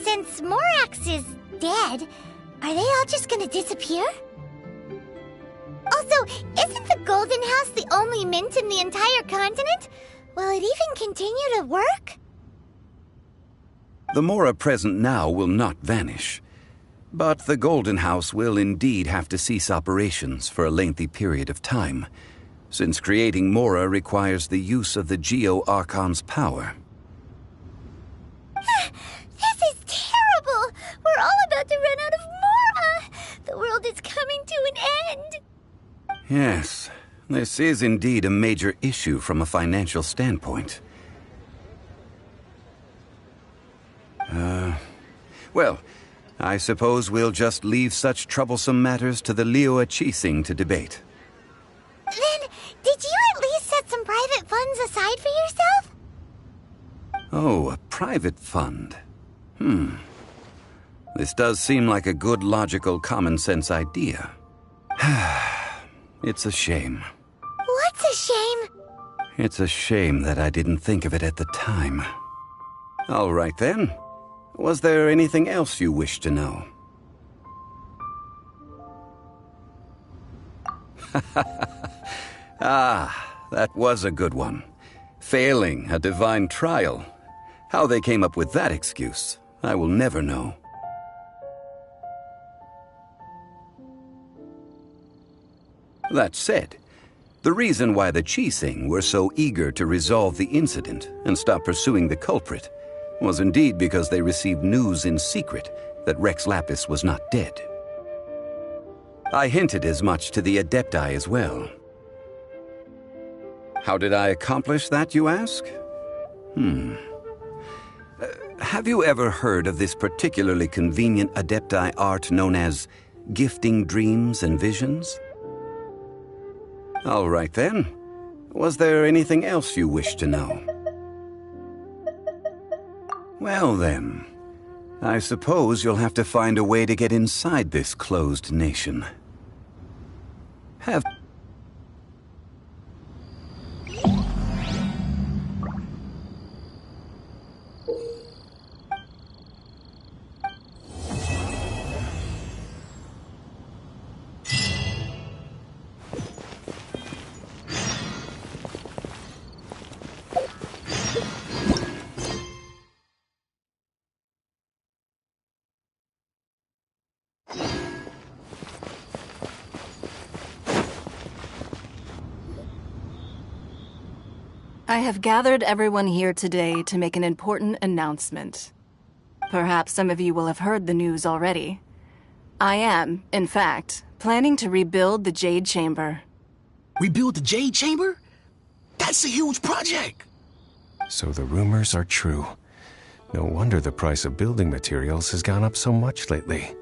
Speaker 1: Since Morax is dead, are they all just gonna disappear? Also, isn't the Golden chaos the only mint in the entire continent? Will it even continue to work?
Speaker 14: The Mora present now will not vanish. But the Golden House will indeed have to cease operations for a lengthy period of time, since creating Mora requires the use of the Geo-Archon's power.
Speaker 1: This is terrible! We're all about to run out of Mora! The world is coming to an end!
Speaker 14: Yes, this is indeed a major issue from a financial standpoint. Well, I suppose we'll just leave such troublesome matters to the Liyue Qixing to debate.
Speaker 1: Then, did you at least set some private funds aside for yourself?
Speaker 14: Oh, a private fund. This does seem like a good, logical, common-sense idea. It's a shame.
Speaker 1: What's a shame?
Speaker 14: It's a shame that I didn't think of it at the time. All right, then. Was there anything else you wished to know? That was a good one. Failing a divine trial. How they came up with that excuse, I will never know. That said, the reason why the Qixing were so eager to resolve the incident and stop pursuing the culprit was indeed because they received news in secret that Rex Lapis was not dead. I hinted as much to the Adepti as well. How did I accomplish that, you ask? Have you ever heard of this particularly convenient Adepti art known as gifting dreams and visions? All right, then. Was there anything else you wish to know? Well, then. I suppose you'll have to find a way to get inside this closed nation. Have...
Speaker 4: I have gathered everyone here today to make an important announcement. Perhaps some of you will have heard the news already. I am, in fact, planning to rebuild the Jade Chamber.
Speaker 20: Rebuild the Jade Chamber? That's a huge project!
Speaker 21: So the rumors are true. No wonder the price of building materials has gone up so much lately.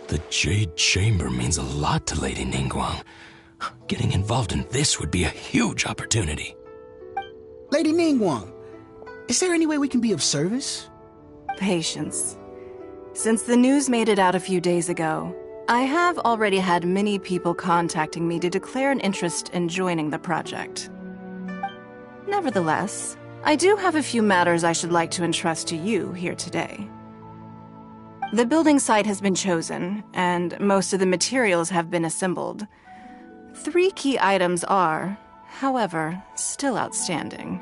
Speaker 20: The Jade Chamber means a lot to Lady Ningguang. Getting involved in this would be a huge opportunity.
Speaker 22: Lady Ningguang, is there any way we can be of service?
Speaker 4: Patience. Since the news made it out a few days ago, I have already had many people contacting me to declare an interest in joining the project. Nevertheless, I do have a few matters I should like to entrust to you here today. The building site has been chosen, and most of the materials have been assembled. 3 key items are, however, still outstanding.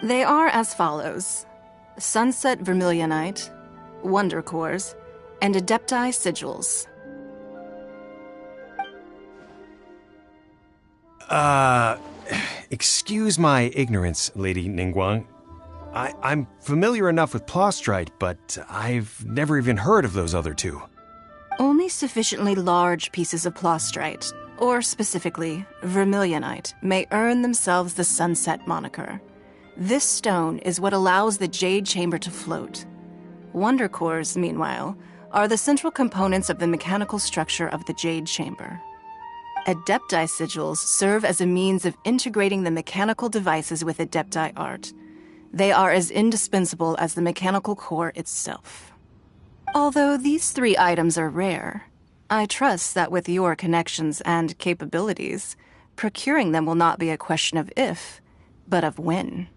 Speaker 4: They are as follows: Sunset Vermilionite, Wonder Cores, and Adepti Sigils.
Speaker 21: Excuse my ignorance, Lady Ningguang. I'm familiar enough with Plostrite, but I've never even heard of those other 2.
Speaker 4: Only sufficiently large pieces of Plostrite, or specifically, Vermilionite, may earn themselves the Sunset moniker. This stone is what allows the Jade Chamber to float. Wonder Cores, meanwhile, are the central components of the mechanical structure of the Jade Chamber. Adepti Sigils serve as a means of integrating the mechanical devices with Adepti art. They are as indispensable as the mechanical core itself. Although these 3 items are rare, I trust that with your connections and capabilities, procuring them will not be a question of if, but of when.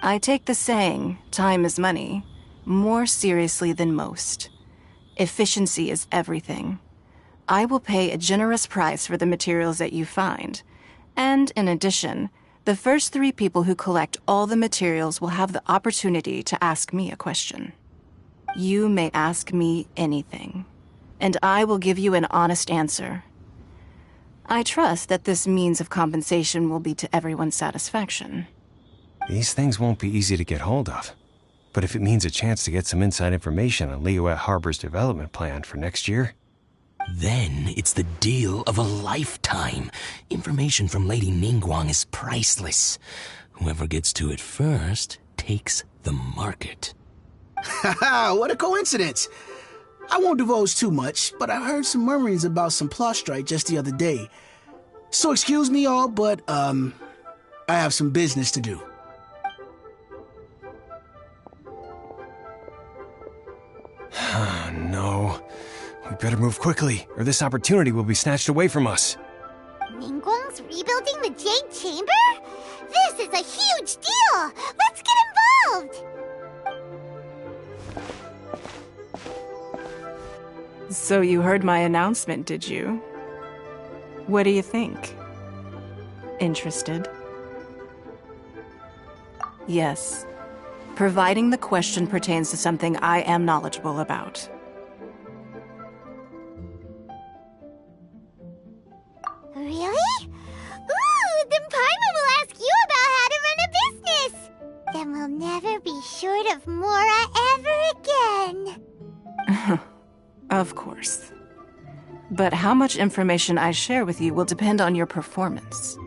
Speaker 4: I take the saying, time is money, more seriously than most. Efficiency is everything. I will pay a generous price for the materials that you find, And in addition, the first 3 people who collect all the materials will have the opportunity to ask me a question. You may ask me anything, and I will give you an honest answer. I trust that this means of compensation will be to everyone's satisfaction.
Speaker 21: These things won't be easy to get hold of. But if it means a chance to get some inside information on Liyue Harbor's development plan for next year...
Speaker 20: Then it's the deal of a lifetime. Information from Lady Ningguang is priceless. Whoever gets to it first takes the market.
Speaker 22: Haha, what a coincidence. I won't divulge too much, but I heard some murmurings about some plot strike just the other day. So excuse me all, but, I have some business to do.
Speaker 21: No. We better move quickly, or this opportunity will be snatched away from us.
Speaker 1: Ningguang's rebuilding the Jade Chamber? This is a huge deal! Let's get involved!
Speaker 4: So you heard my announcement, did you? What do you think? Interested? Yes. Providing the question pertains to something I am knowledgeable about.
Speaker 1: Really? Ooh, then Parma will ask you about how to run a business! Then we'll never be short of Mora ever again.
Speaker 4: Of course. But how much information I share with you will depend on your performance.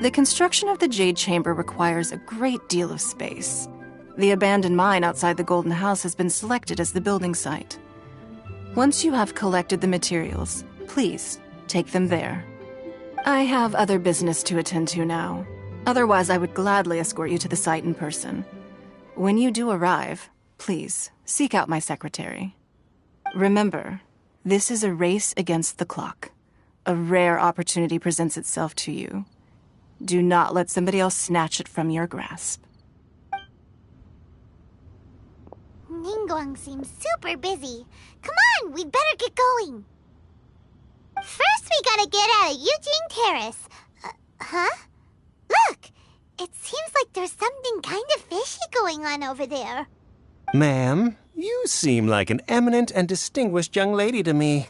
Speaker 4: The construction of the Jade Chamber requires a great deal of space. The abandoned mine outside the Golden House has been selected as the building site. Once you have collected the materials, please take them there. I have other business to attend to now. Otherwise, I would gladly escort you to the site in person. When you do arrive, please seek out my secretary. Remember, this is a race against the clock. A rare opportunity presents itself to you. Do not let somebody else snatch it from your grasp.
Speaker 1: Ningguang seems super busy. Come on, we'd better get going. First, we gotta get out of Eugene Terrace. Huh? Look! It seems like there's something kind of fishy going on over there.
Speaker 21: Ma'am, you seem like an eminent and distinguished young lady to me.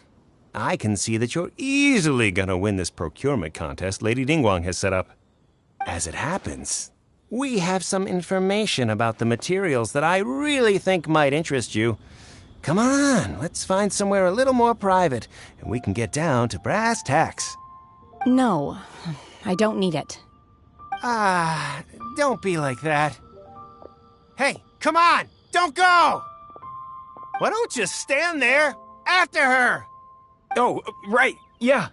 Speaker 21: I can see that you're easily gonna win this procurement contest Lady Ningguang has set up. As it happens, we have some information about the materials that I really think might interest you. Come on, let's find somewhere a little more private, and we can get down to brass tacks.
Speaker 3: No, I don't need it.
Speaker 21: Don't be like that. Hey, come on, don't go! Why don't you stand there after her?
Speaker 16: Oh, right, yeah.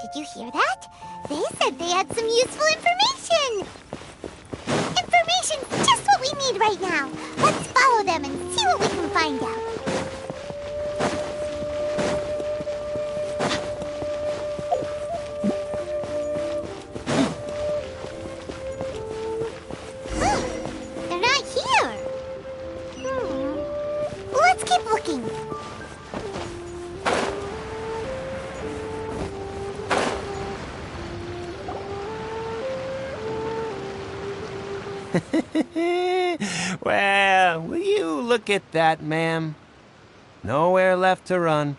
Speaker 1: Did you hear that? They said they had some useful information! Information's just what we need right now. Let's follow them and see what we can find out. They're not here. Let's keep looking.
Speaker 21: Well, will you look at that, ma'am? Nowhere left to run.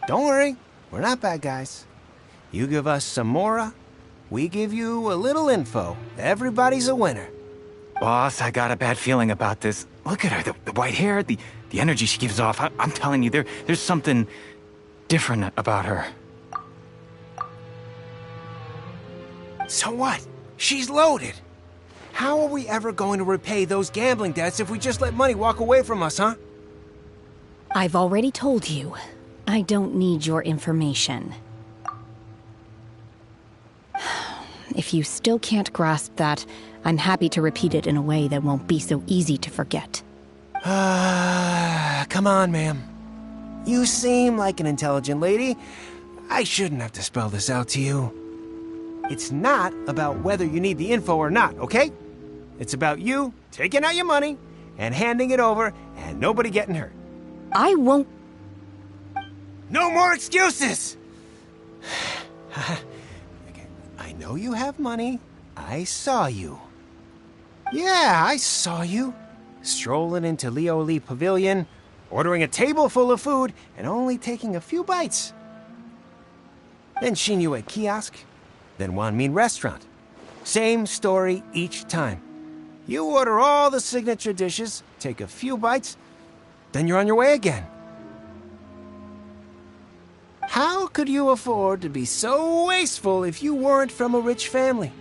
Speaker 21: Don't worry, we're not bad guys. You give us some Mora, we give you a little info. Everybody's a winner.
Speaker 16: Boss, I got a bad feeling about this. Look at her, the white hair, the energy she gives off. I'm telling you, there's something different about her.
Speaker 21: So what? She's loaded. How are we ever going to repay those gambling debts if we just let money walk away from us, huh?
Speaker 3: I've already told you. I don't need your information. If you still can't grasp that, I'm happy to repeat it in a way that won't be so easy to forget.
Speaker 21: Come on, ma'am. You seem like an intelligent lady. I shouldn't have to spell this out to you. It's not about whether you need the info or not, okay? It's about you taking out your money and handing it over and nobody getting hurt.
Speaker 3: I won't...
Speaker 21: No more excuses! Okay, I know you have money. I saw you. Yeah, I saw you. Strolling into Leo Lee Pavilion, ordering a table full of food, and only taking a few bites. Then Shinyue Kiosk, then Wanmin Restaurant. Same story each time. You order all the signature dishes, take a few bites, then you're on your way again. How could you afford to be so wasteful if you weren't from a rich family?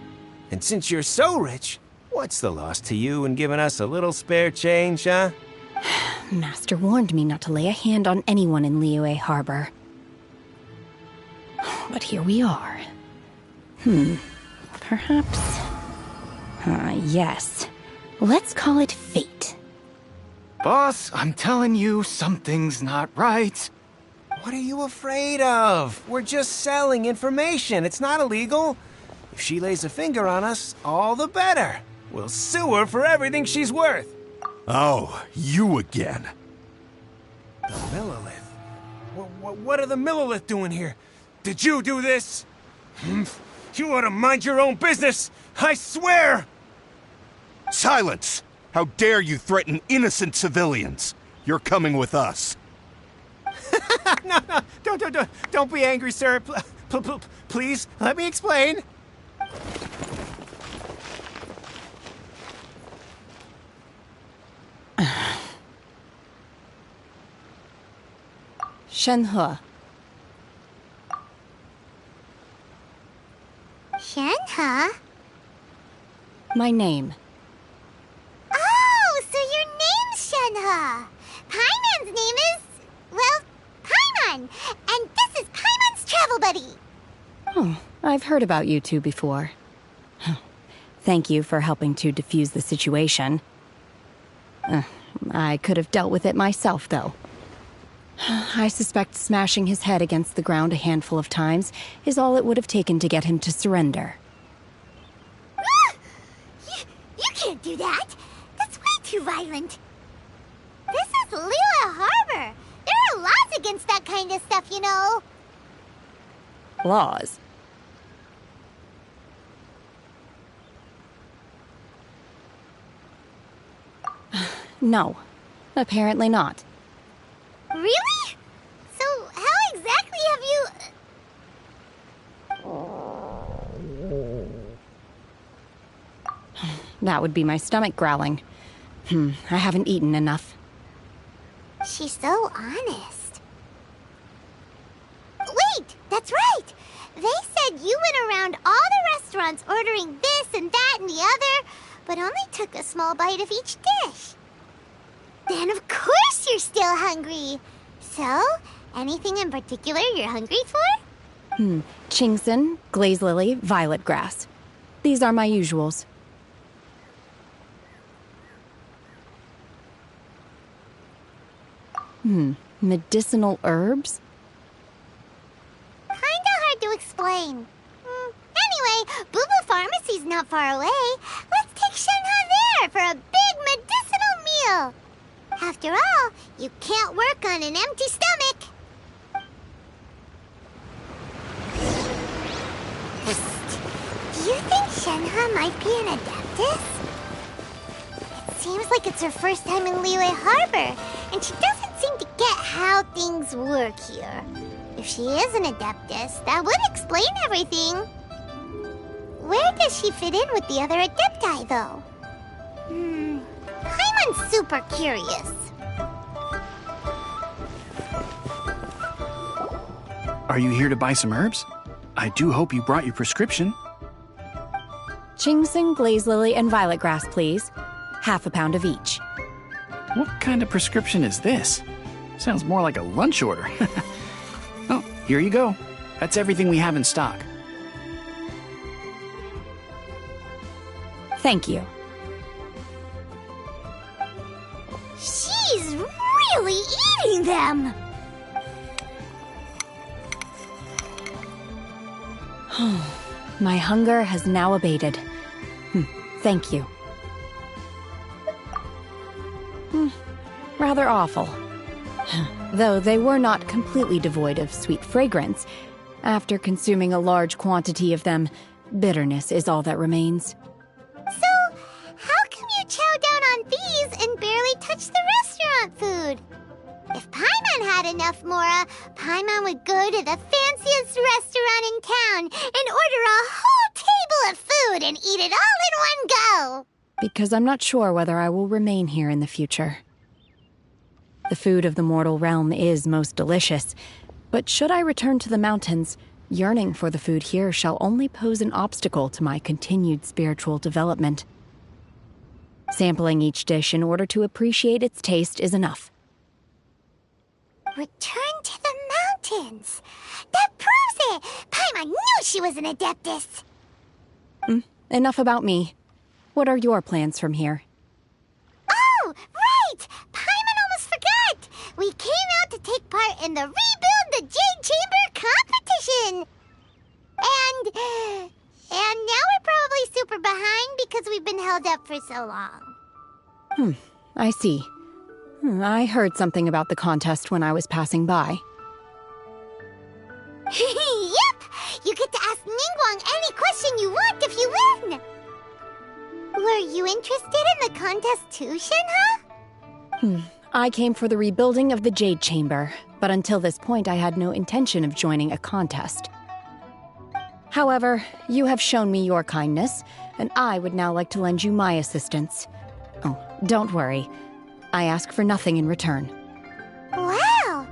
Speaker 21: And since you're so rich, what's the loss to you in giving us a little spare change, huh?
Speaker 3: Master warned me not to lay a hand on anyone in Liyue Harbor. But here we are. Perhaps... yes. Let's call it fate.
Speaker 6: Boss, I'm telling you, something's not right.
Speaker 21: What are you afraid of? We're just selling information. It's not illegal. If she lays a finger on us, all the better. We'll sue her for everything she's worth.
Speaker 11: Oh, you again.
Speaker 21: The Millilith. What are the Millilith doing here? Did you do this? You ought to mind your own business. I swear!
Speaker 11: Silence! How dare you threaten innocent civilians? You're coming with us.
Speaker 21: No, don't be angry, sir. Please, let me explain.
Speaker 3: Shenhe.
Speaker 1: Shenhe?
Speaker 3: My name.
Speaker 1: Oh, so your name's Shenhe. Paimon's name is... well, Paimon. And this is Paimon's travel buddy.
Speaker 3: Oh, I've heard about you two before. Thank you for helping to defuse the situation. I could have dealt with it myself, though. I suspect smashing his head against the ground a handful of times is all it would have taken to get him to surrender.
Speaker 1: You can't do that. That's way too violent. This is Liyue Harbor. There are laws against that kind of stuff, you know.
Speaker 3: Laws? No, apparently not.
Speaker 1: Really? So how exactly have you...
Speaker 3: That would be my stomach growling. I haven't eaten enough.
Speaker 1: She's so honest. Wait, that's right! They said you went around all the restaurants ordering this and that and the other, but only took a small bite of each dish. Then of course you're still hungry. So, anything in particular you're hungry for?
Speaker 3: Chingson, glaze lily, violet grass. These are my usuals. Medicinal herbs?
Speaker 1: Kinda hard to explain. Anyway, Boo Boo Pharmacy's not far away. Let's take Shenhe there for a big medicinal meal. After all, you can't work on an empty stomach. Do you think Shenhe might be an Adeptus? It seems like it's her first time in Liyue Harbor, and she doesn't seem to get how things work here. If she is an Adeptus, that would explain everything. Where does she fit in with the other Adepti, though? Paimon's super curious.
Speaker 6: Are you here to buy some herbs? I do hope you brought your prescription.
Speaker 3: Chingson, glaze lily, and violet grass, please. Half a pound of each.
Speaker 6: What kind of prescription is this? Sounds more like a lunch order. Oh, here you go. That's everything we have in stock.
Speaker 3: Thank you.
Speaker 1: She's really eating them!
Speaker 3: My hunger has now abated. Thank you. Rather awful. Though they were not completely devoid of sweet fragrance. After consuming a large quantity of them, bitterness is all that remains.
Speaker 1: So, how come you chow down on these and barely touch the restaurant food? If Paimon had enough Mora, Paimon would go to the fanciest restaurant in town and order a whole table of food and eat it all in one go.
Speaker 3: Because I'm not sure whether I will remain here in the future. The food of the mortal realm is most delicious, but should I return to the mountains, yearning for the food here shall only pose an obstacle to my continued spiritual development. Sampling each dish in order to appreciate its taste is enough.
Speaker 1: Return to the mountains. That proves it. Paimon knew she was an Adeptus.
Speaker 3: Enough about me. What are your plans from here?
Speaker 1: Oh, right! Paimon almost forgot! We came out to take part in the Rebuild the Jade Chamber competition! And now we're probably super behind because we've been held up for so long.
Speaker 3: I see. I heard something about the contest when I was passing by.
Speaker 1: Yep! You get to ask Ningguang any question you want if you win! Were you interested in the contest too, Shenhe?
Speaker 3: I came for the rebuilding of the Jade Chamber, but until this point I had no intention of joining a contest. However, you have shown me your kindness, and I would now like to lend you my assistance. Oh, don't worry. I ask for nothing in return.
Speaker 1: Wow!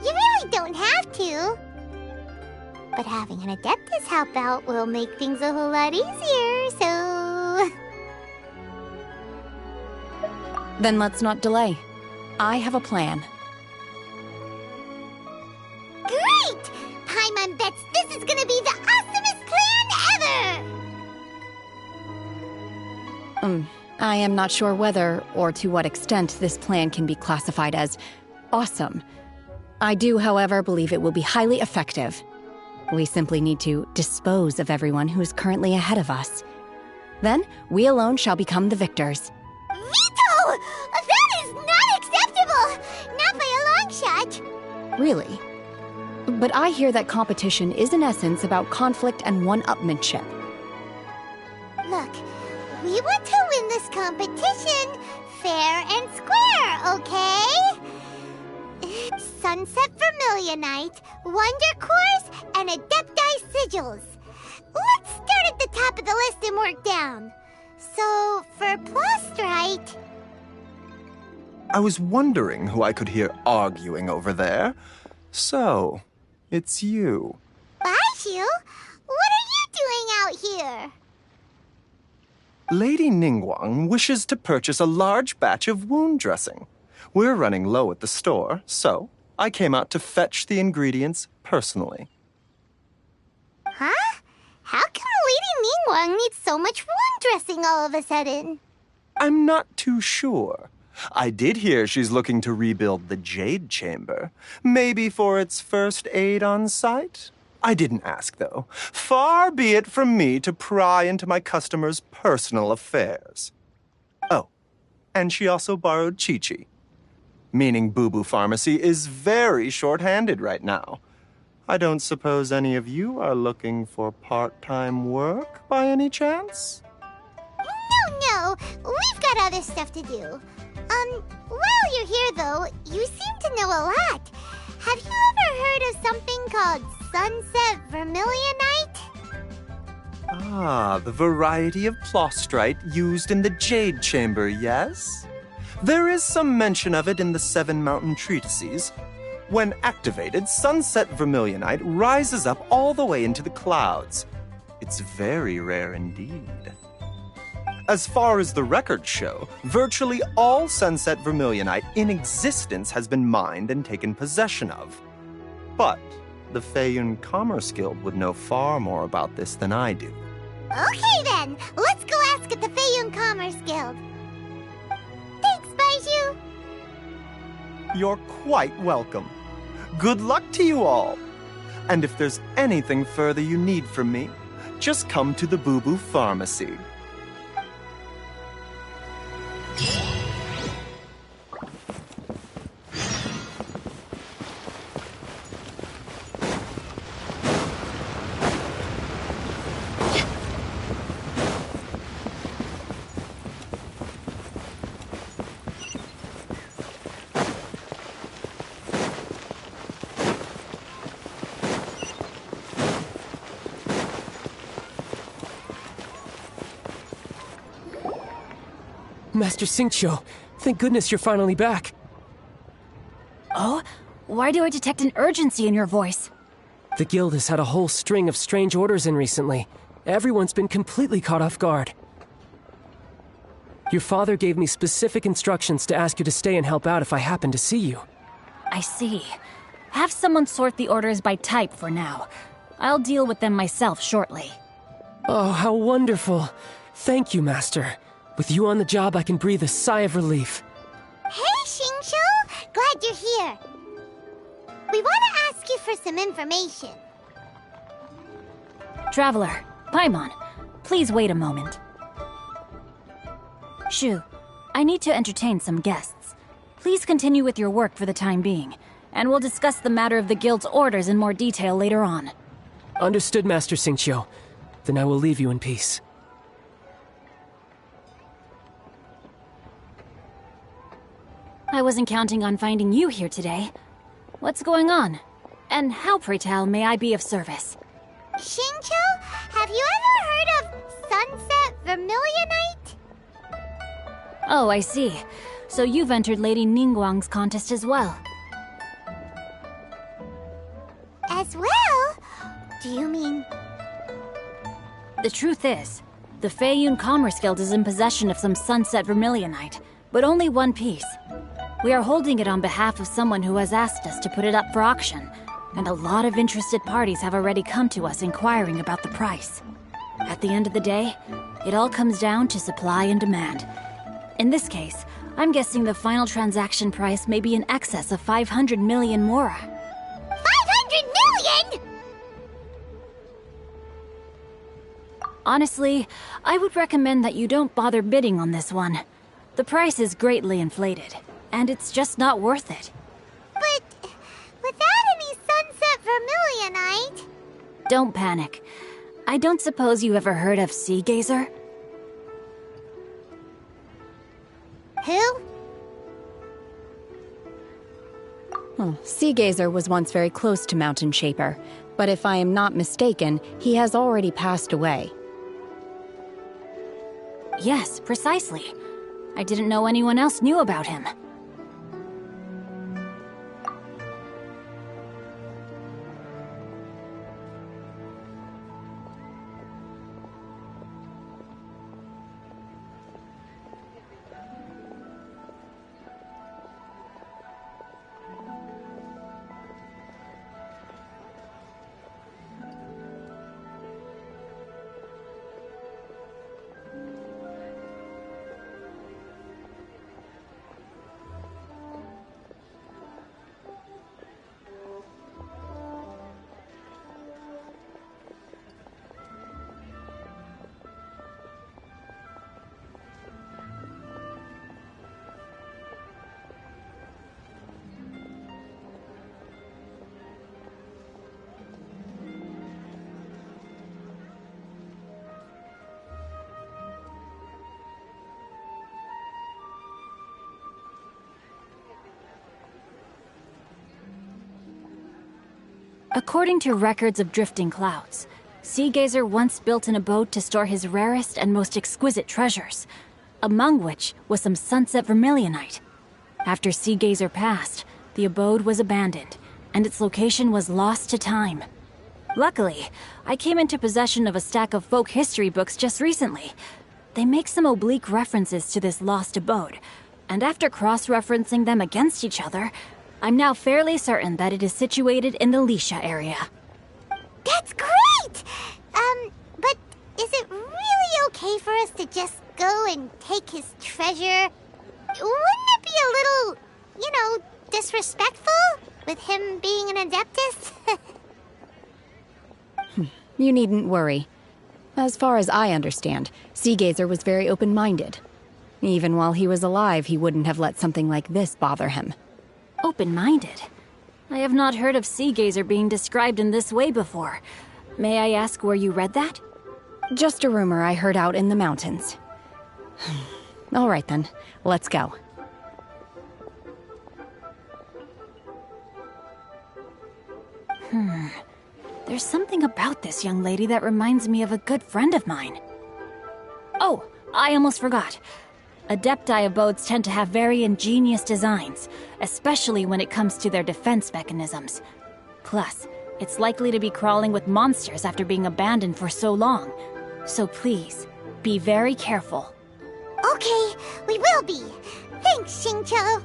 Speaker 1: You really don't have to. But having an Adeptus help out will make things a whole lot easier, so...
Speaker 3: Then let's not delay. I have a plan.
Speaker 1: Great! Paimon bets this is gonna be the awesomest plan ever!
Speaker 3: I am not sure whether, or to what extent, this plan can be classified as awesome. I do, however, believe it will be highly effective. We simply need to dispose of everyone who is currently ahead of us. Then, we alone shall become the victors.
Speaker 1: Veto! That is not acceptable! Not by a long shot!
Speaker 3: Really? But I hear that competition is in essence about conflict and one-upmanship.
Speaker 1: Look, we want to win this competition fair and square, okay? Sunset Vermilionite, Wonder Cores, and Adepti Sigils. Let's start at the top of the list and work down. So, for Plostrite...
Speaker 8: I was wondering who I could hear arguing over there. So, it's you.
Speaker 1: Baizhu? What are you doing out here?
Speaker 8: Lady Ningguang wishes to purchase a large batch of wound dressing. We're running low at the store, so I came out to fetch the ingredients personally.
Speaker 1: Huh? How come Lady Ningguang needs so much wound dressing all of a sudden?
Speaker 8: I'm not too sure. I did hear she's looking to rebuild the Jade Chamber. Maybe for its first aid on site? I didn't ask, though. Far be it from me to pry into my customers' personal affairs. Oh, and she also borrowed Chi-Chi. Meaning Boo Boo Pharmacy is very short-handed right now. I don't suppose any of you are looking for part-time work by any chance?
Speaker 1: No, we've got other stuff to do. While you're here, though, you seem to know a lot. Have you ever heard of something called Sunset Vermilionite?
Speaker 8: Ah, the variety of Plostrite used in the Jade Chamber, yes? There is some mention of it in the Seven Mountain Treatises. When activated, Sunset Vermilionite rises up all the way into the clouds. It's very rare indeed. As far as the records show, virtually all Sunset Vermilionite in existence has been mined and taken possession of. But the Feiyun Commerce Guild would know far more about this than I do.
Speaker 1: Okay then, let's go ask at the Feiyun Commerce Guild. Thanks, Baizhu.
Speaker 8: You're quite welcome. Good luck to you all. And if there's anything further you need from me, just come to the Boo Boo Pharmacy.
Speaker 12: Master Xingqiu, thank goodness you're finally back.
Speaker 4: Oh? Why do I detect an urgency in your voice?
Speaker 12: The guild has had a whole string of strange orders in recently. Everyone's been completely caught off guard. Your father gave me specific instructions to ask you to stay and help out if I happen to see you.
Speaker 4: I see. Have someone sort the orders by type for now. I'll deal with them myself shortly.
Speaker 12: Oh, how wonderful. Thank you, Master. With you on the job, I can breathe a sigh of relief.
Speaker 1: Hey, Xingqiu! Glad you're here. We want to ask you for some information.
Speaker 4: Traveler, Paimon, please wait a moment. Shu, I need to entertain some guests. Please continue with your work for the time being, and we'll discuss the matter of the guild's orders in more detail later on.
Speaker 12: Understood, Master Xingqiu. Then I will leave you in peace.
Speaker 4: I wasn't counting on finding you here today. What's going on? And how, pray tell, may I be of service?
Speaker 1: Xingqiu, have you ever heard of Sunset Vermilionite?
Speaker 4: Oh, I see. So you've entered Lady Ningguang's contest as well.
Speaker 1: As well? Do you mean...
Speaker 4: The truth is, the Feiyun Commerce Guild is in possession of some Sunset Vermilionite, but only one piece. We are holding it on behalf of someone who has asked us to put it up for auction, and a lot of interested parties have already come to us inquiring about the price. At the end of the day, it all comes down to supply and demand. In this case, I'm guessing the final transaction price may be in excess of 500 million mora.
Speaker 1: 500 million?!
Speaker 4: Honestly, I would recommend that you don't bother bidding on this one. The price is greatly inflated, and it's just not worth it.
Speaker 1: But without any Sunset Vermilionite...
Speaker 4: Don't panic. I don't suppose you ever heard of Sea Gazer?
Speaker 1: Who?
Speaker 3: Sea Gazer was once very close to Mountain Shaper, but if I am not mistaken, he has already passed away.
Speaker 4: Yes, precisely. I didn't know anyone else knew about him. According to records of drifting clouds, Sea Gazer once built an abode to store his rarest and most exquisite treasures, among which was some Sunset Vermilionite. After Sea Gazer passed, the abode was abandoned, and its location was lost to time. Luckily, I came into possession of a stack of folk history books just recently. They make some oblique references to this lost abode, and after cross-referencing them against each other, I'm now fairly certain that it is situated in the Lisha area.
Speaker 1: That's great! But is it really okay for us to just go and take his treasure? Wouldn't it be a little, disrespectful with him being an Adeptus?
Speaker 3: You needn't worry. As far as I understand, Seagazer was very open-minded. Even while he was alive, he wouldn't have let something like this bother him.
Speaker 4: Open-minded? I have not heard of Seagazer being described in this way before. May I ask where you read that?
Speaker 3: Just a rumor I heard out in the mountains. All right then, let's go.
Speaker 4: There's something about this young lady that reminds me of a good friend of mine. Oh, I almost forgot. Adepti abodes tend to have very ingenious designs, especially when it comes to their defense mechanisms. Plus, it's likely to be crawling with monsters after being abandoned for so long. So please, be very careful.
Speaker 1: Okay, we will be. Thanks, Xingqiu.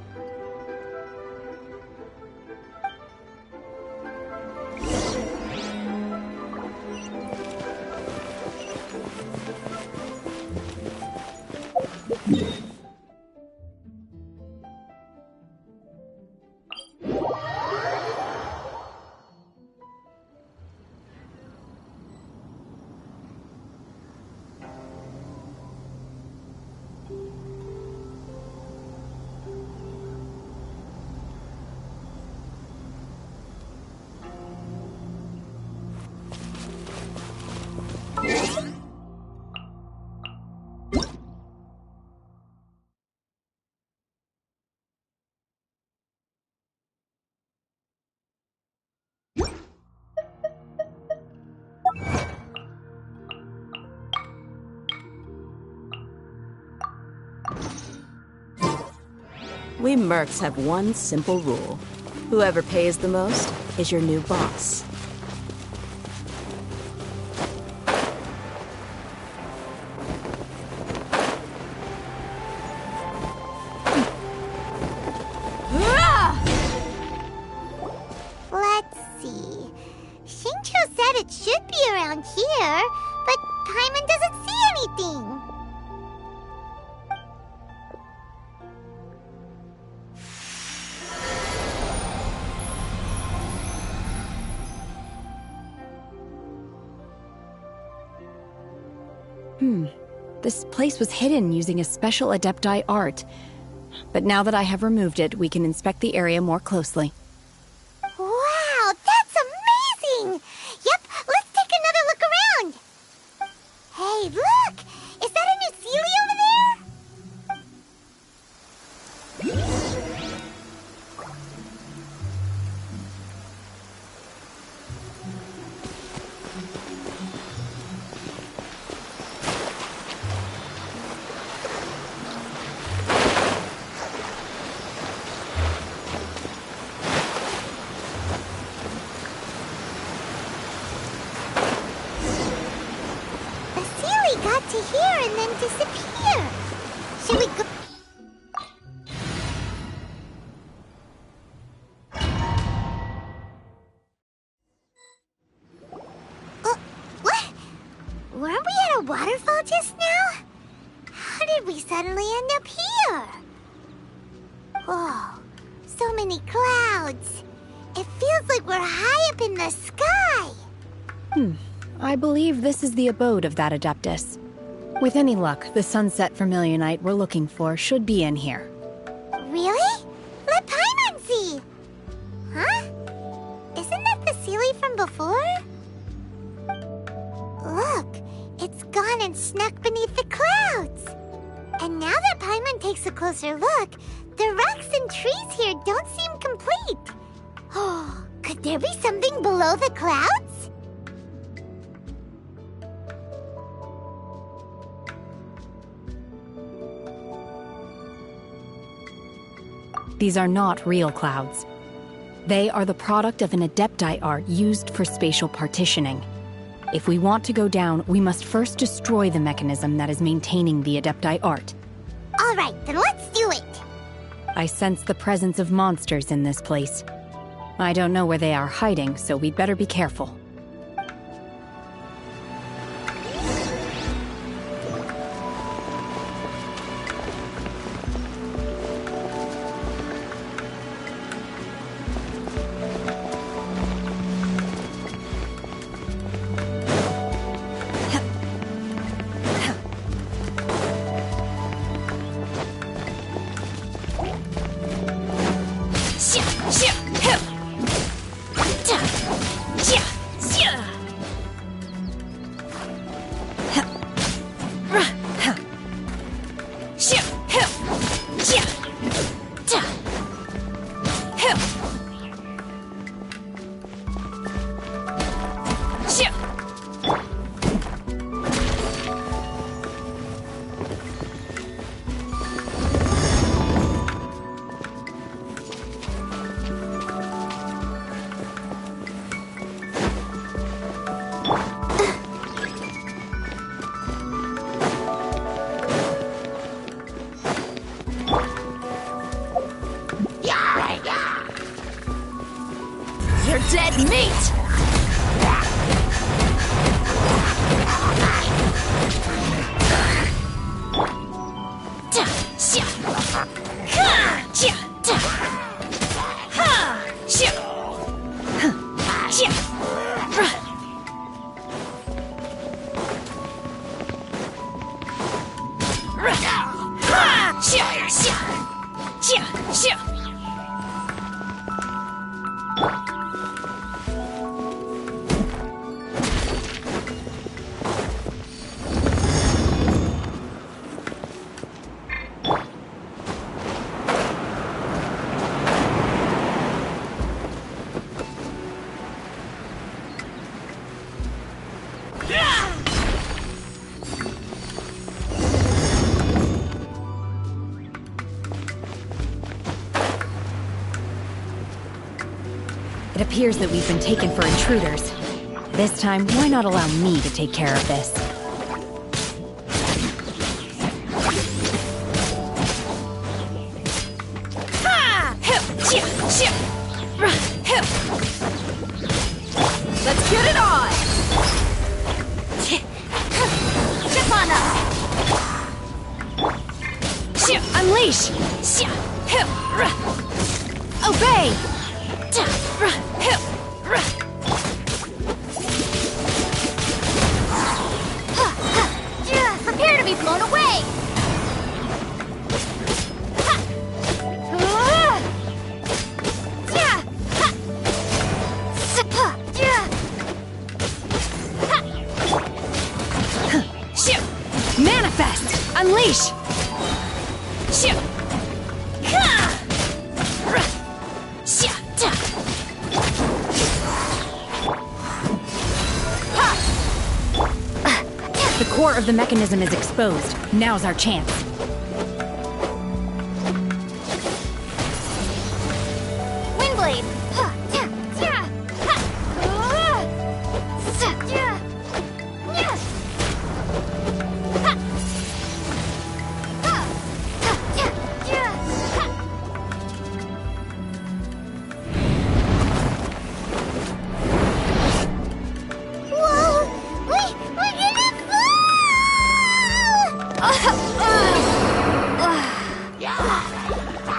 Speaker 13: We mercs have one simple rule. Whoever pays the most is your new boss.
Speaker 1: Let's see. Xingqiu said it should be around here, but Paimon doesn't see anything.
Speaker 3: This place was hidden using a special Adepti art. But now that I have removed it, we can inspect the area more closely.
Speaker 1: Wow, that's amazing! Yep, let's take another look around. Hey, look! Is that a new Sealy over there? The Sealy got to here and then disappear. Should we go? What? Weren't we at a waterfall just now? How did we suddenly end up here? Whoa, so many clouds. It feels like we're high up in the sky.
Speaker 3: I believe this is the abode of that Adeptus. With any luck, the sunset vermilionite we're looking for should be in here.
Speaker 1: Really? Let Paimon see. Huh? Isn't that the Sealy from before? Look, it's gone and snuck beneath the clouds. And now that Paimon takes a closer look, the rocks and trees here don't seem complete. Oh, could there be something below the clouds?
Speaker 3: These are not real clouds. They are the product of an Adepti art used for spatial partitioning. If we want to go down, we must first destroy the mechanism that is maintaining the Adepti art.
Speaker 1: All right, then let's do it.
Speaker 3: I sense the presence of monsters in this place. I don't know where they are hiding, so we'd better be careful.
Speaker 15: dead meat!
Speaker 3: It appears that we've been taken for intruders. This time, why not allow me to take care of this?
Speaker 15: Let's get it on! Step on up!
Speaker 4: Unleash! Obey!
Speaker 1: Prepare to be blown away!
Speaker 4: Manifest! Unleash!
Speaker 3: The core of the mechanism is exposed. Now's our chance.
Speaker 1: Windblade!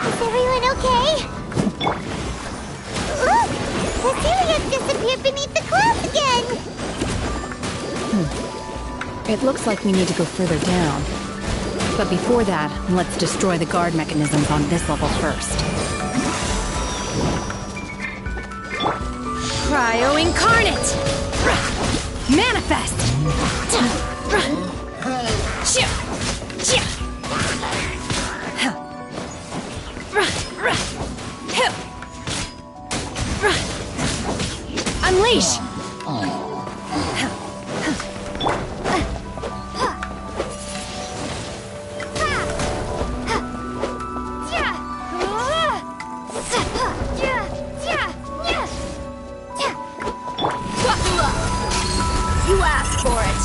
Speaker 1: Is everyone okay? Look! Cecilia disappeared beneath the clouds again!
Speaker 3: It looks like we need to go further down. But before that, let's destroy the guard mechanisms on this level first.
Speaker 4: Cryo Incarnate! Manifest! Unleash!
Speaker 15: You asked for it!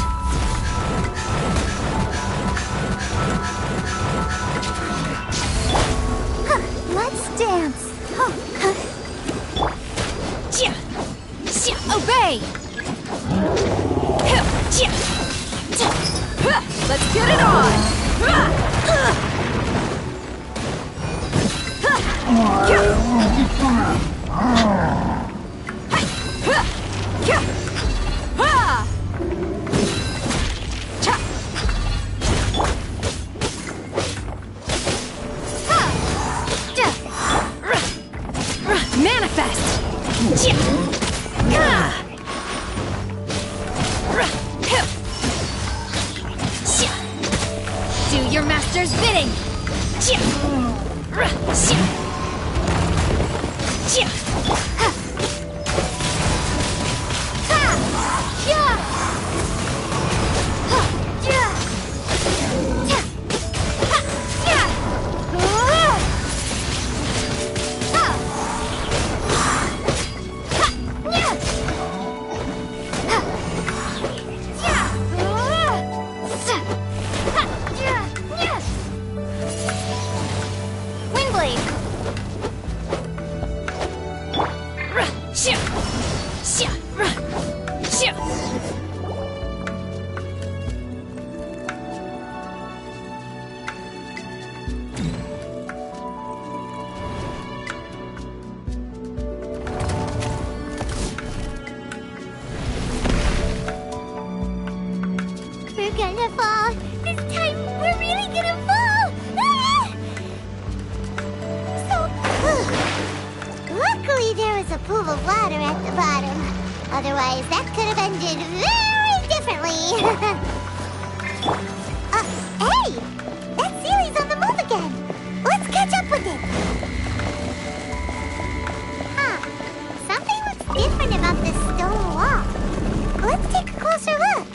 Speaker 1: Let's dance!
Speaker 4: Obey!
Speaker 15: Let's get it on!
Speaker 4: Manifest!
Speaker 1: Do your master's bidding! Windblade! This time we're really gonna fall! Ah! So, luckily there was a pool of water at the bottom. Otherwise, that could have ended very differently. Hey! That Sealy's on the move again. Let's catch up with it. Huh. Something looks different about this stone wall. Let's take a closer look.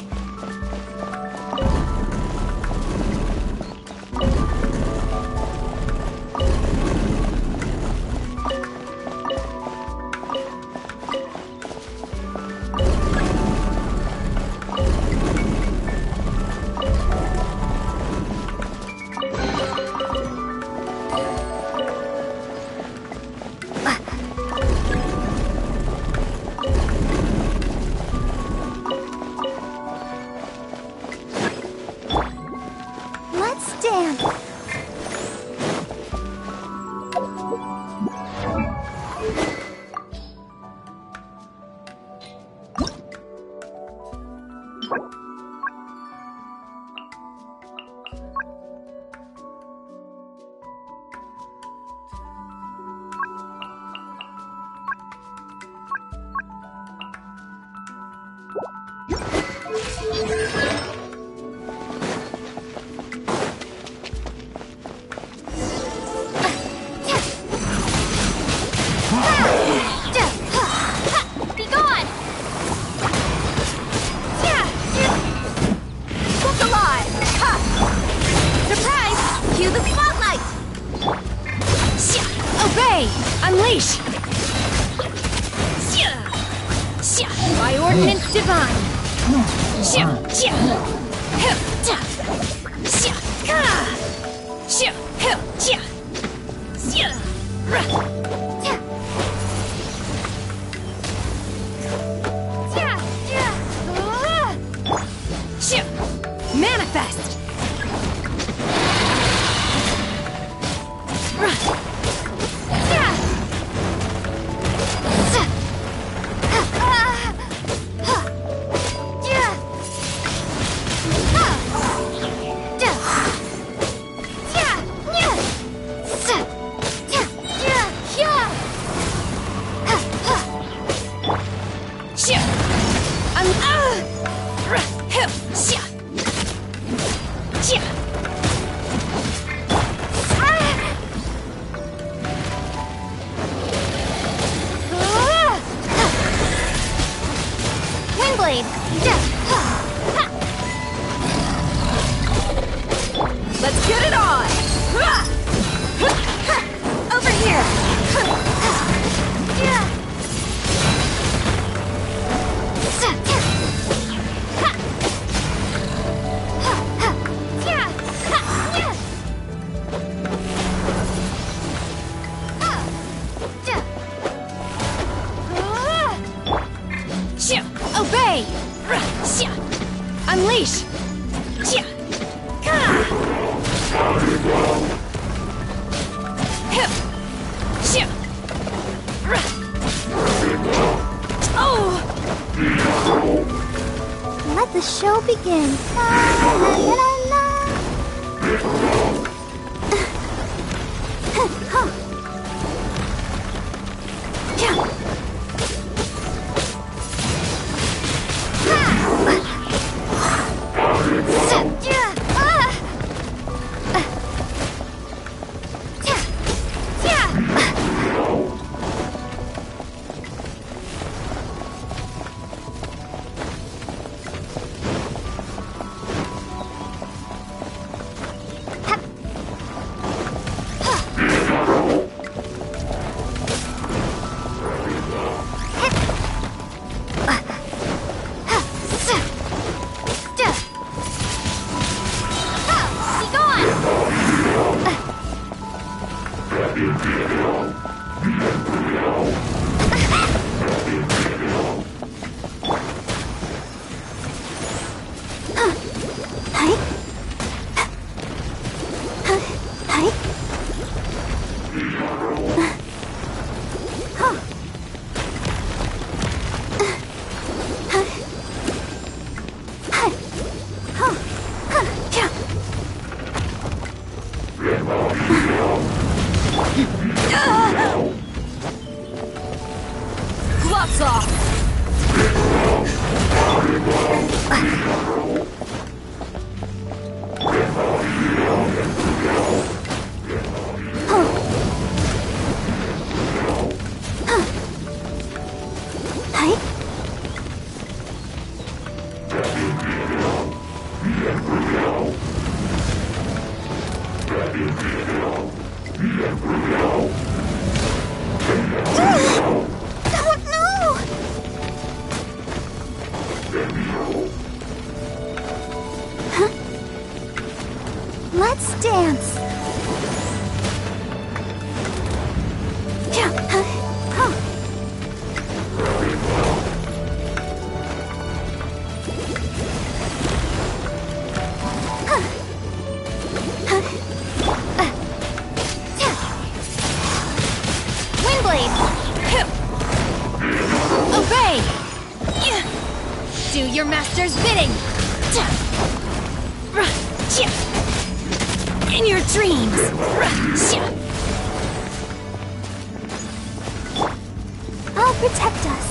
Speaker 15: Unleash! By ordinance divine!
Speaker 4: Manifest!
Speaker 15: Windblade!
Speaker 4: Let's get it on!
Speaker 15: Over here!
Speaker 4: Obey! Unleash!
Speaker 1: Let the show begin. La, la, la, la.
Speaker 15: Gloves off!
Speaker 1: Let's dance.
Speaker 15: Windblade! Obey! Do your master's bidding! In your dreams!
Speaker 1: I'll protect us.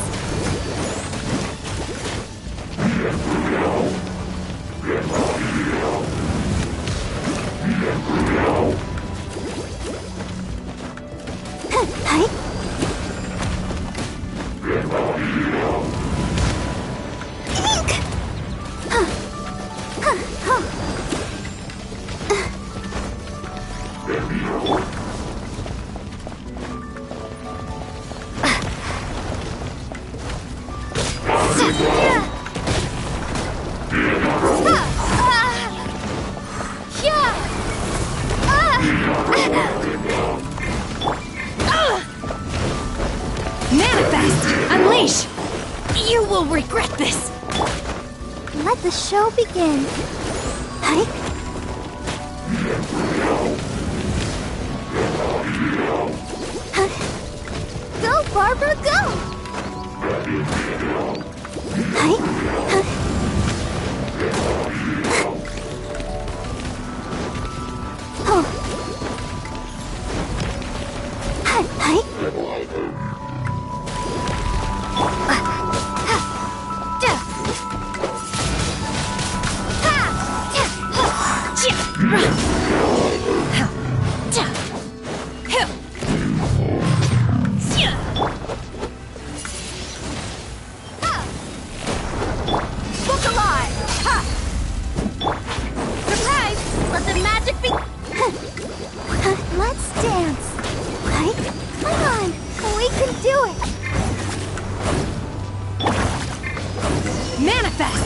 Speaker 15: Manifest! Unleash! You will regret this!
Speaker 1: Let the show begin. Go, Barbara, go!
Speaker 15: Look alive! Ha! Surprise! Let the magic be...
Speaker 1: Let's dance. Come on, we can do it.
Speaker 15: Manifest!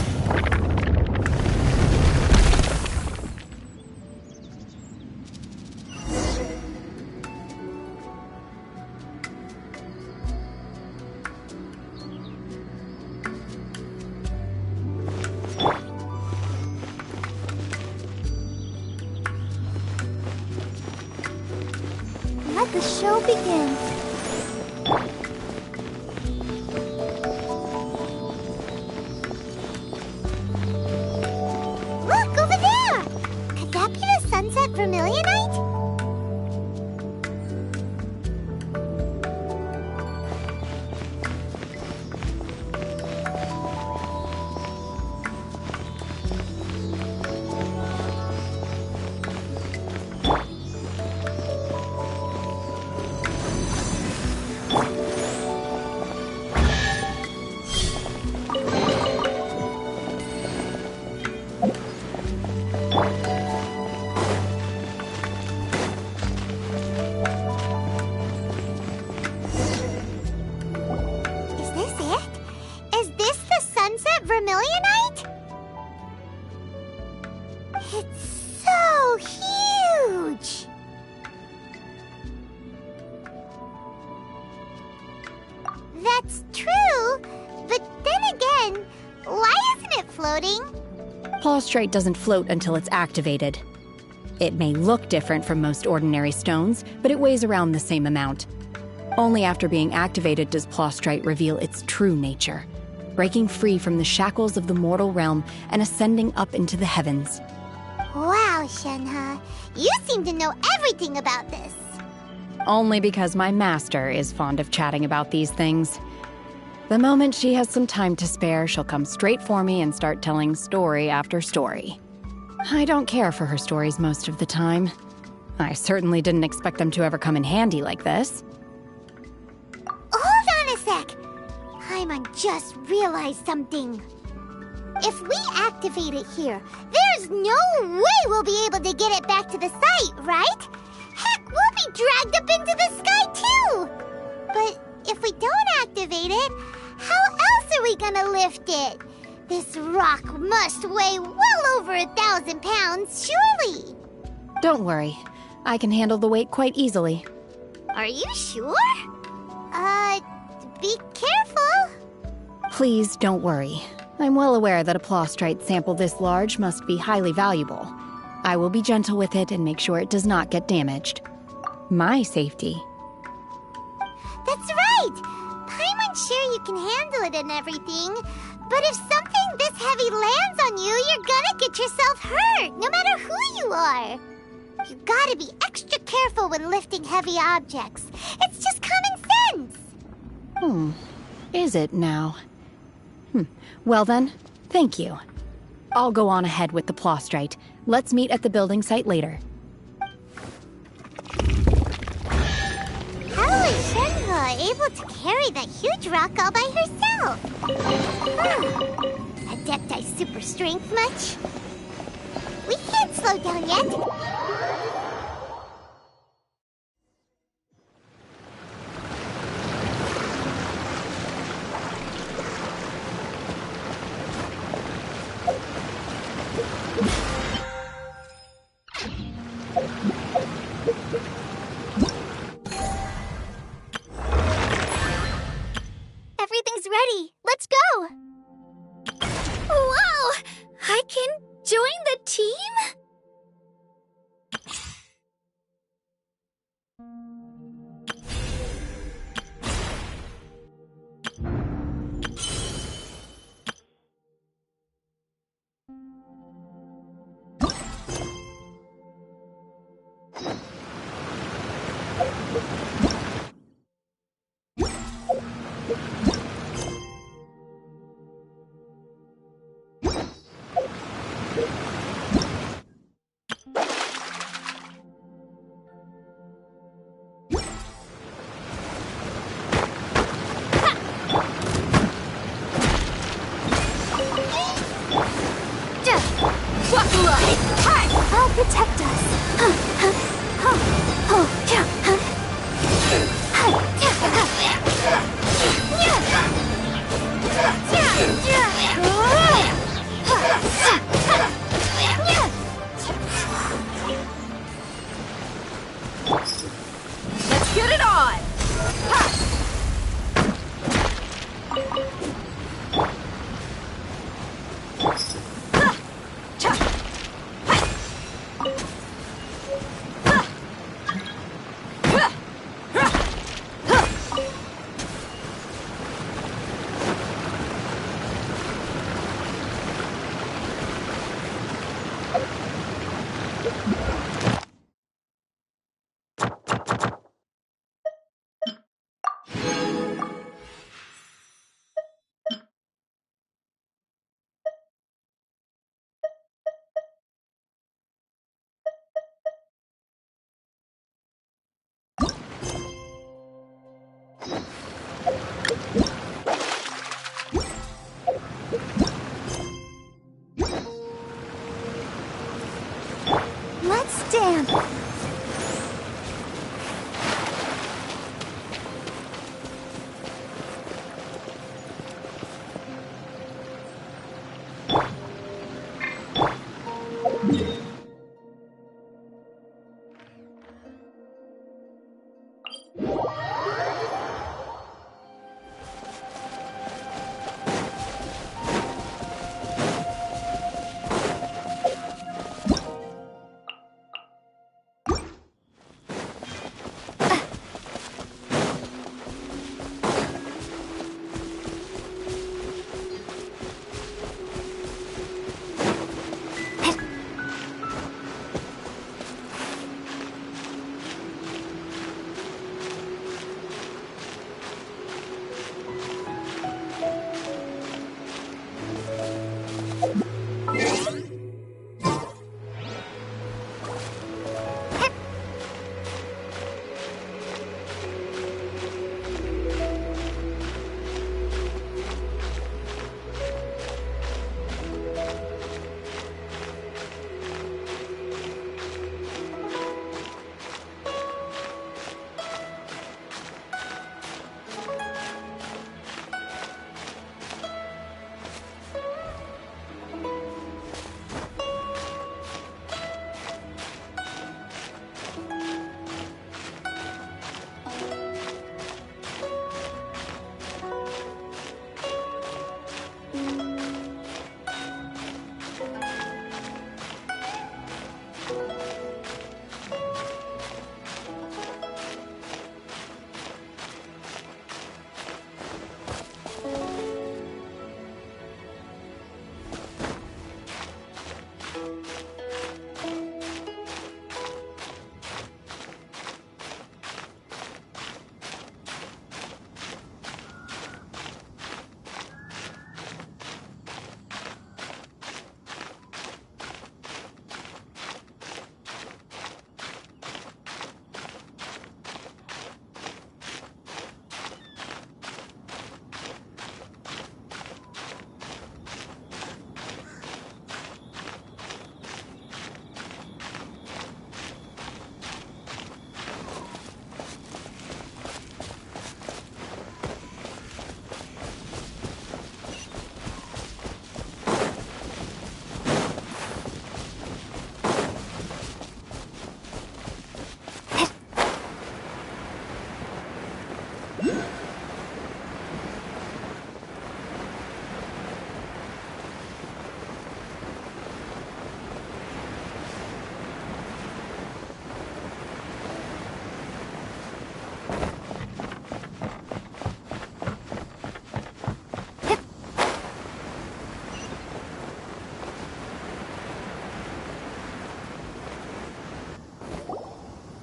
Speaker 1: Let the show begin. Look, over there! Could that be the Sunset Vermilionite? Vermilionite? It's so huge! That's true, but then again, why isn't it floating?
Speaker 3: Plaustrite doesn't float until it's activated. It may look different from most ordinary stones, but it weighs around the same amount. Only after being activated does Plaustrite reveal its true nature, breaking free from the shackles of the mortal realm and ascending up into the heavens.
Speaker 1: Wow, Shenhe. You seem to know everything about this.
Speaker 3: Only because my master is fond of chatting about these things. The moment she has some time to spare, she'll come straight for me and start telling story after story. I don't care for her stories most of the time. I certainly didn't expect them to ever come in handy like this.
Speaker 1: Hold on a sec. Paimon just realized something. If we activate it here, there's no way we'll be able to get it back to the site, right? Heck, we'll be dragged up into the sky too! But if we don't activate it, how else are we gonna lift it? This rock must weigh well over 1,000 pounds, surely!
Speaker 3: Don't worry. I can handle the weight quite easily.
Speaker 1: Are you sure? Be careful!
Speaker 3: Please don't worry. I'm well aware that a plaustrite sample this large must be highly valuable. I will be gentle with it and make sure it does not get damaged. My safety.
Speaker 1: That's right! Paimon's sure you can handle it and everything, but if something this heavy lands on you, you're gonna get yourself hurt, no matter who you are. You gotta be extra careful when lifting heavy objects. It's just common sense!
Speaker 3: Is it now? Well then, thank you. I'll go on ahead with the plaustrite. Let's meet at the building site later.
Speaker 1: How is Shenhe able to carry that huge rock all by herself? Adepti super strength much? We can't slow down yet.
Speaker 10: Everything's ready. Let's go! Wow! I can join the team? I'll protect us.
Speaker 4: Let's get it on!
Speaker 1: Let's dance.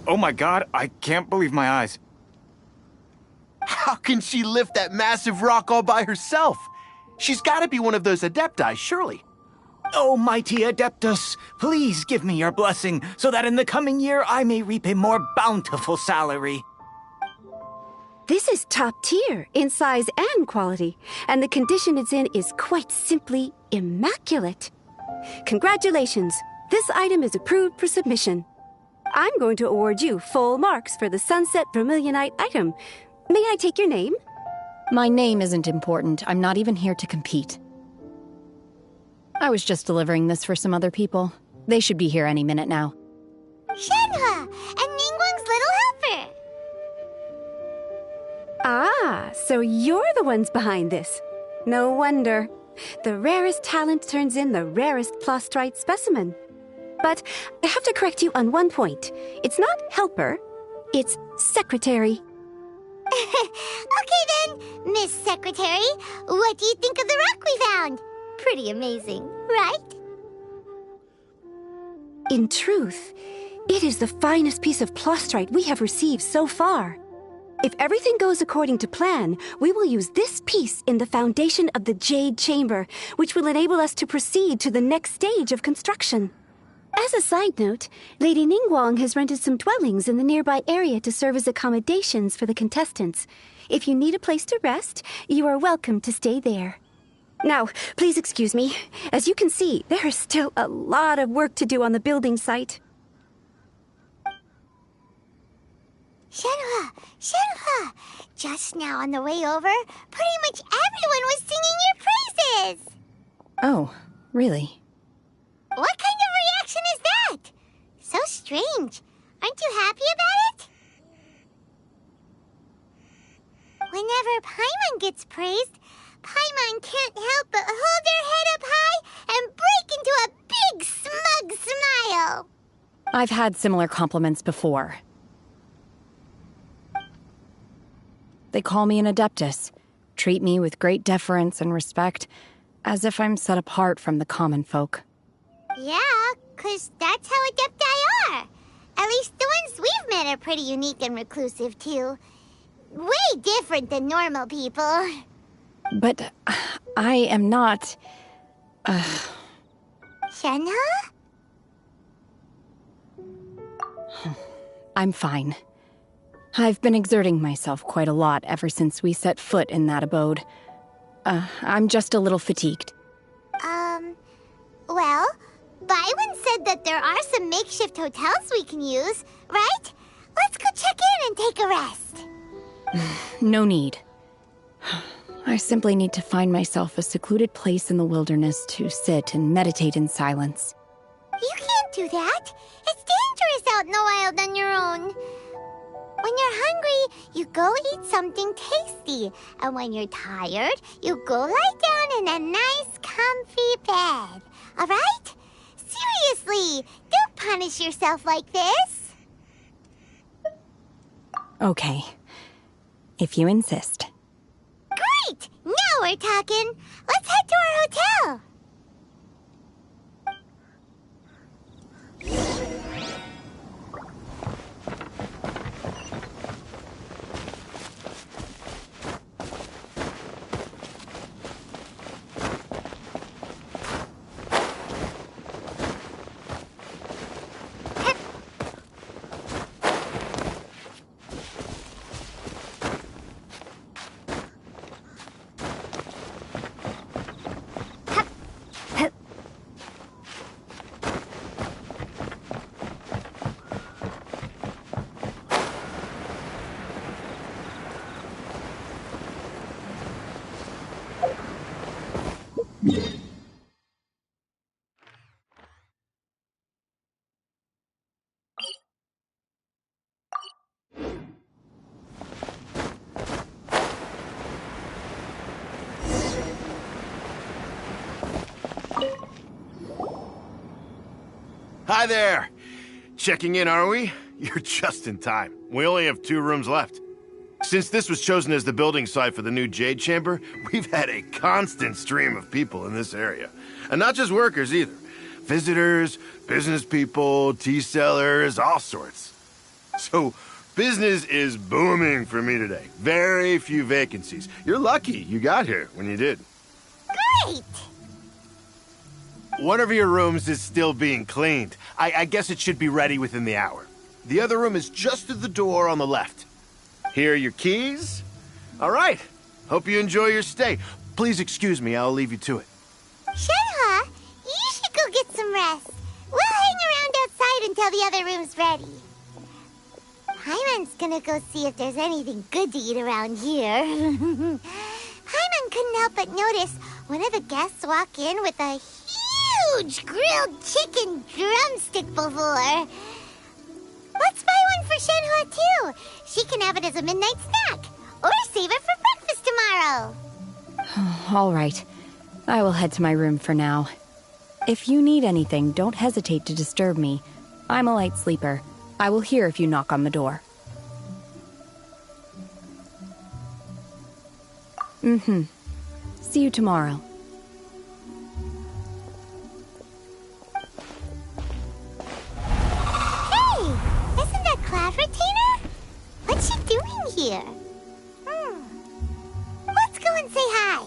Speaker 7: Oh my god, I can't believe my eyes.
Speaker 11: How can she lift that massive rock all by herself? She's gotta be one of those Adepti, surely.
Speaker 7: Oh, mighty Adeptus, please give me your blessing so that in the coming year I may reap a more bountiful salary.
Speaker 17: This is top tier in size and quality, and the condition it's in is quite simply immaculate. Congratulations, this item is approved for submission. I'm going to award you full marks for the Sunset Vermilionite item. May I take your name?
Speaker 3: My name isn't important. I'm not even here to compete. I was just delivering this for some other people. They should be here any minute now.
Speaker 1: Shenhua, and Ningguang's little helper.
Speaker 17: Ah, so you're the ones behind this. No wonder. The rarest talent turns in the rarest Plostrite specimen. But I have to correct you on one point. It's not helper, it's secretary.
Speaker 1: Okay then, Miss Secretary, what do you think of the rock we found? Pretty amazing, right?
Speaker 17: In truth, it is the finest piece of Plostrite we have received so far. If everything goes according to plan, we will use this piece in the foundation of the Jade Chamber, which will enable us to proceed to the next stage of construction. As a side note, Lady Ningguang has rented some dwellings in the nearby area to serve as accommodations for the contestants. If you need a place to rest, you are welcome to stay there. Now, please excuse me. As you can see, there is still a lot of work to do on the building site.
Speaker 1: Shenhua, just now on the way over, pretty much everyone was singing your praises.
Speaker 3: Oh, really?
Speaker 1: What kind of reaction is that? So strange. Aren't you happy about it? Whenever Paimon gets praised, Paimon can't help but hold their head up high and break into a big smug smile.
Speaker 3: I've had similar compliments before. They call me an Adeptus, treat me with great deference and respect, as if I'm set apart from the common folk.
Speaker 1: Yeah, 'cause that's how Adepti are. At least the ones we've met are pretty unique and reclusive, too. Way different than normal people.
Speaker 3: But I am not...
Speaker 1: Shenhua?
Speaker 3: I'm fine. I've been exerting myself quite a lot ever since we set foot in that abode. I'm just a little fatigued.
Speaker 1: Well, Byron said that there are some makeshift hotels we can use, right? Let's go check in and take a rest.
Speaker 3: No need. I simply need to find myself a secluded place in the wilderness to sit and meditate in silence.
Speaker 1: You can't do that. It's dangerous out in the wild on your own. When you're hungry, you go eat something tasty. And when you're tired, you go lie down in a nice, comfy bed. All right? Seriously, don't punish yourself like this.
Speaker 3: Okay. If you insist.
Speaker 1: Great! Now we're talking. Let's head to our hotel.
Speaker 11: Hi there! Checking in, are we? You're just in time. We only have 2 rooms left. Since this was chosen as the building site for the new Jade Chamber, we've had a constant stream of people in this area. And not just workers either. Visitors, business people, tea sellers, all sorts. So, business is booming for me today. Very few vacancies. You're lucky you got here when you did.
Speaker 1: Great!
Speaker 11: One of your rooms is still being cleaned. I guess it should be ready within the hour. The other room is just through the door on the left. Here are your keys. All right. Hope you enjoy your stay. Please excuse me, I'll leave you to it.
Speaker 1: Shenhe, you should go get some rest. We'll hang around outside until the other room's ready. Paimon's gonna go see if there's anything good to eat around here. Paimon couldn't help but notice one of the guests walk in with a huge grilled chicken drumstick before. Let's buy one for Shenhe too. She can have it as a midnight snack. Or save it for breakfast tomorrow.
Speaker 3: All right. I will head to my room for now. If you need anything, don't hesitate to disturb me. I'm a light sleeper. I will hear if you knock on the door. See you tomorrow.
Speaker 1: Hey! Isn't that Cloud Retainer? What's she doing here? Let's go and say hi.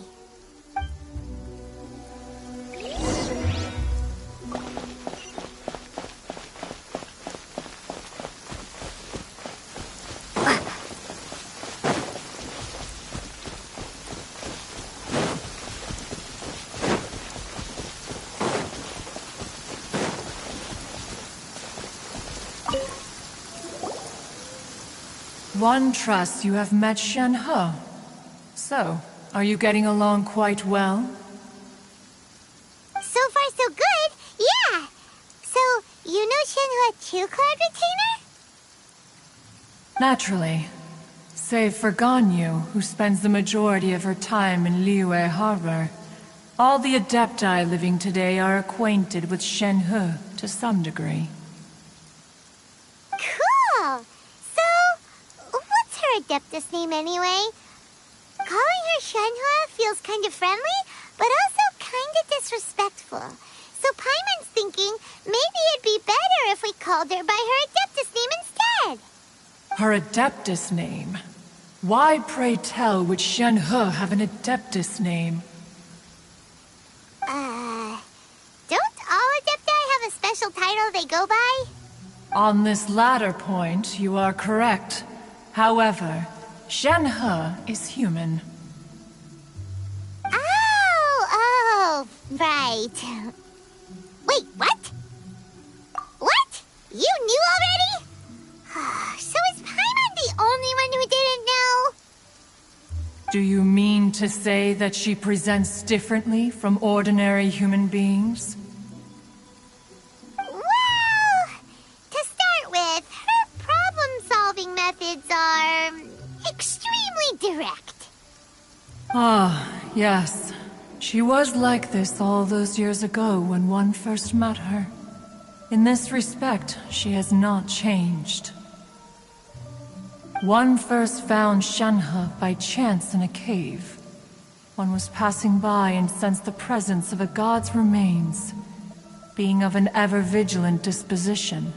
Speaker 2: One trusts you have met Shenhe. So, are you getting along quite well?
Speaker 1: So far, so good. Yeah. So, you know Shenhe too, Cloud Retainer?
Speaker 2: Naturally. Save for Ganyu, who spends the majority of her time in Liyue Harbor. All the Adepti living today are acquainted with Shenhe to some degree.
Speaker 1: Cool. So, what's her Adeptus name anyway? Calling her Shenhe feels kind of friendly, but also kind of disrespectful. So Paimon's thinking maybe it'd be better if we called her by her Adeptus name instead.
Speaker 2: Her Adeptus name? Why, pray tell, would Shenhe have an Adeptus name?
Speaker 1: Don't all Adepti have a special title they go by?
Speaker 2: On this latter point, you are correct. However, Shenhe is human.
Speaker 1: Oh, right. Wait, what? What? You knew already? So is Paimon the only one who didn't know?
Speaker 2: Do you mean to say that she presents differently from ordinary human beings?
Speaker 1: Well, to start with, her problem-solving methods are extremely direct.
Speaker 2: Ah, yes. She was like this all those years ago when one first met her. In this respect, she has not changed. One first found Shenhe by chance in a cave. One was passing by and sensed the presence of a god's remains. Being of an ever-vigilant disposition,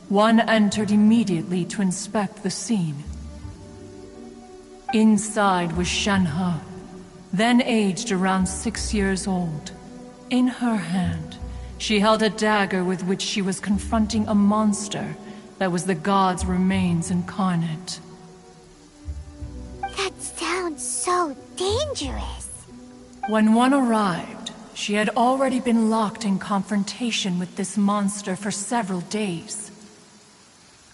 Speaker 2: one entered immediately to inspect the scene. Inside was Shenhe, then aged around 6 years old. In her hand, she held a dagger with which she was confronting a monster that was the god's remains incarnate.
Speaker 1: That sounds so dangerous.
Speaker 2: When one arrived, she had already been locked in confrontation with this monster for several days.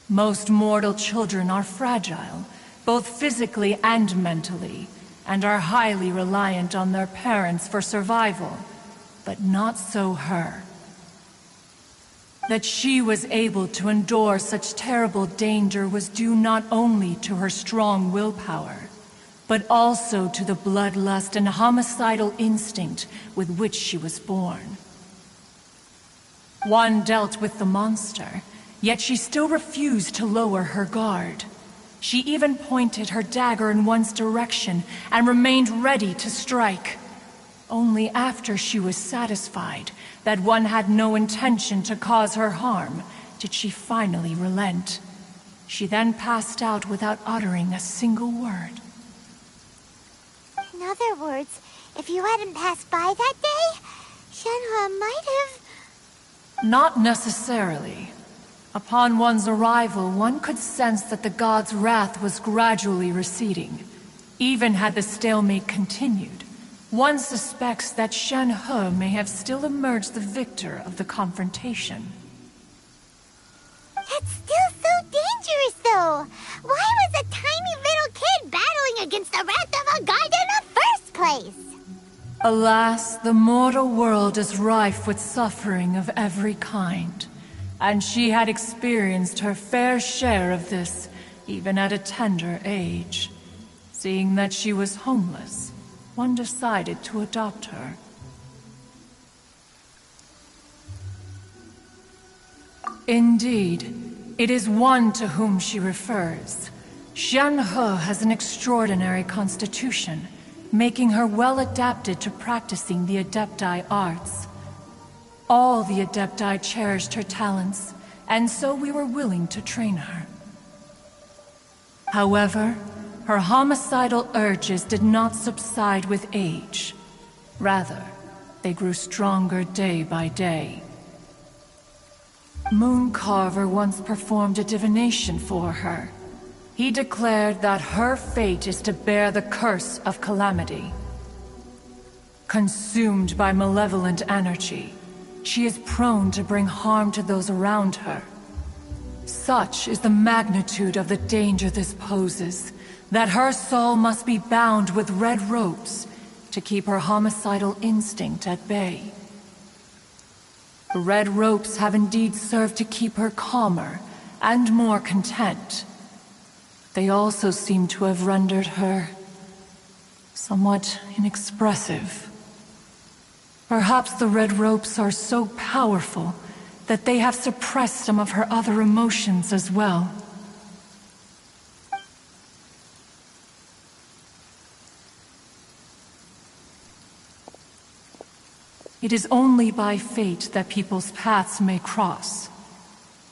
Speaker 2: Most mortal children are fragile, both physically and mentally, and are highly reliant on their parents for survival, but not so her. That she was able to endure such terrible danger was due not only to her strong willpower, but also to the bloodlust and homicidal instinct with which she was born. One dealt with the monster, yet she still refused to lower her guard. She even pointed her dagger in one's direction and remained ready to strike. Only after she was satisfied that one had no intention to cause her harm did she finally relent. She then passed out without uttering a single word.
Speaker 1: In other words, if you hadn't passed by that day, Shenhe might have...
Speaker 2: Not necessarily. Upon one's arrival, one could sense that the god's wrath was gradually receding. Even had the stalemate continued, one suspects that Shenhe may have still emerged the victor of the confrontation.
Speaker 1: That's still so dangerous, though. Why was a tiny little kid battling against the wrath of a god in the first place?
Speaker 2: Alas, the mortal world is rife with suffering of every kind. And she had experienced her fair share of this, even at a tender age. Seeing that she was homeless, one decided to adopt her. Indeed, it is one to whom she refers. Shenhe has an extraordinary constitution, making her well adapted to practicing the Adepti arts. All the Adepti cherished her talents, and so we were willing to train her. However, her homicidal urges did not subside with age. Rather, they grew stronger day by day. Mooncarver once performed a divination for her. He declared that her fate is to bear the curse of calamity. Consumed by malevolent energy, she is prone to bring harm to those around her. Such is the magnitude of the danger this poses, that her soul must be bound with red ropes to keep her homicidal instinct at bay. The red ropes have indeed served to keep her calmer and more content. They also seem to have rendered her somewhat inexpressive. Perhaps the red ropes are so powerful that they have suppressed some of her other emotions as well. It is only by fate that people's paths may cross.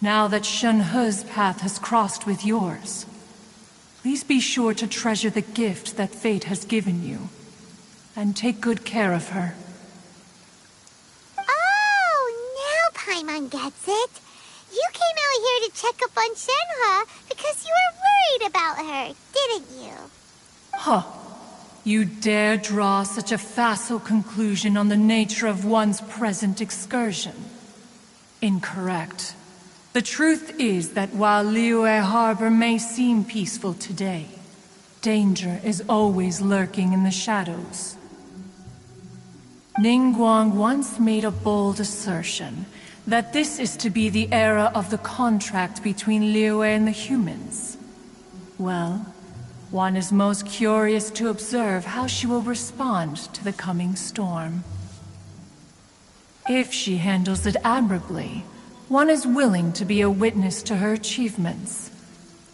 Speaker 2: Now that Shenhe's path has crossed with yours, please be sure to treasure the gift that fate has given you, and take good care of her.
Speaker 1: Oh, now Paimon gets it. You came out here to check up on Shenhe because you were worried about her, didn't you?
Speaker 2: Huh. You dare draw such a facile conclusion on the nature of one's present excursion? Incorrect. The truth is that while Liyue Harbor may seem peaceful today, danger is always lurking in the shadows. Ningguang once made a bold assertion that this is to be the era of the contract between Liyue and the humans. Well, one is most curious to observe how she will respond to the coming storm. If she handles it admirably, one is willing to be a witness to her achievements.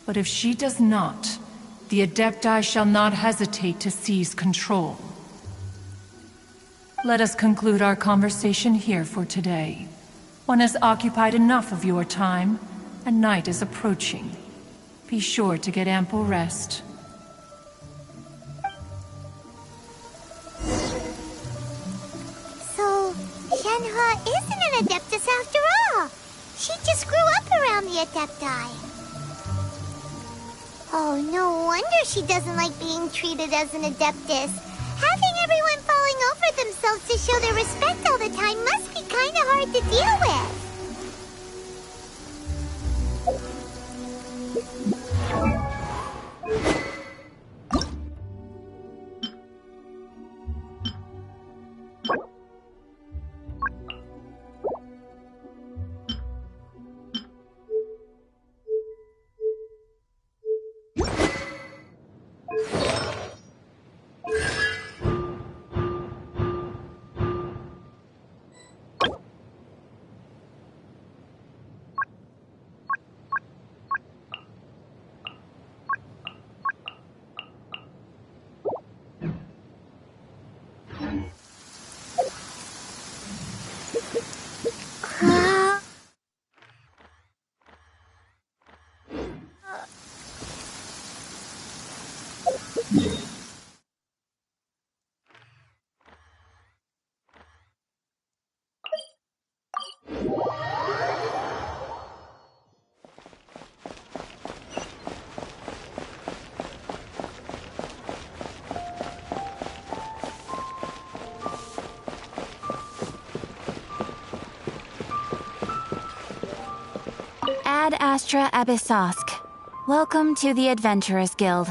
Speaker 2: But if she does not, the Adepti shall not hesitate to seize control. Let us conclude our conversation here for today. One has occupied enough of your time, and night is approaching. Be sure to get ample rest.
Speaker 1: So, Shenhe isn't an Adeptus after all. She just grew up around the Adepti. Oh, no wonder she doesn't like being treated as an Adeptus. Having everyone falling over themselves to show their respect all the time must be kinda hard to deal with.
Speaker 5: Ad Astra Abyssosk. Welcome to the Adventurers Guild.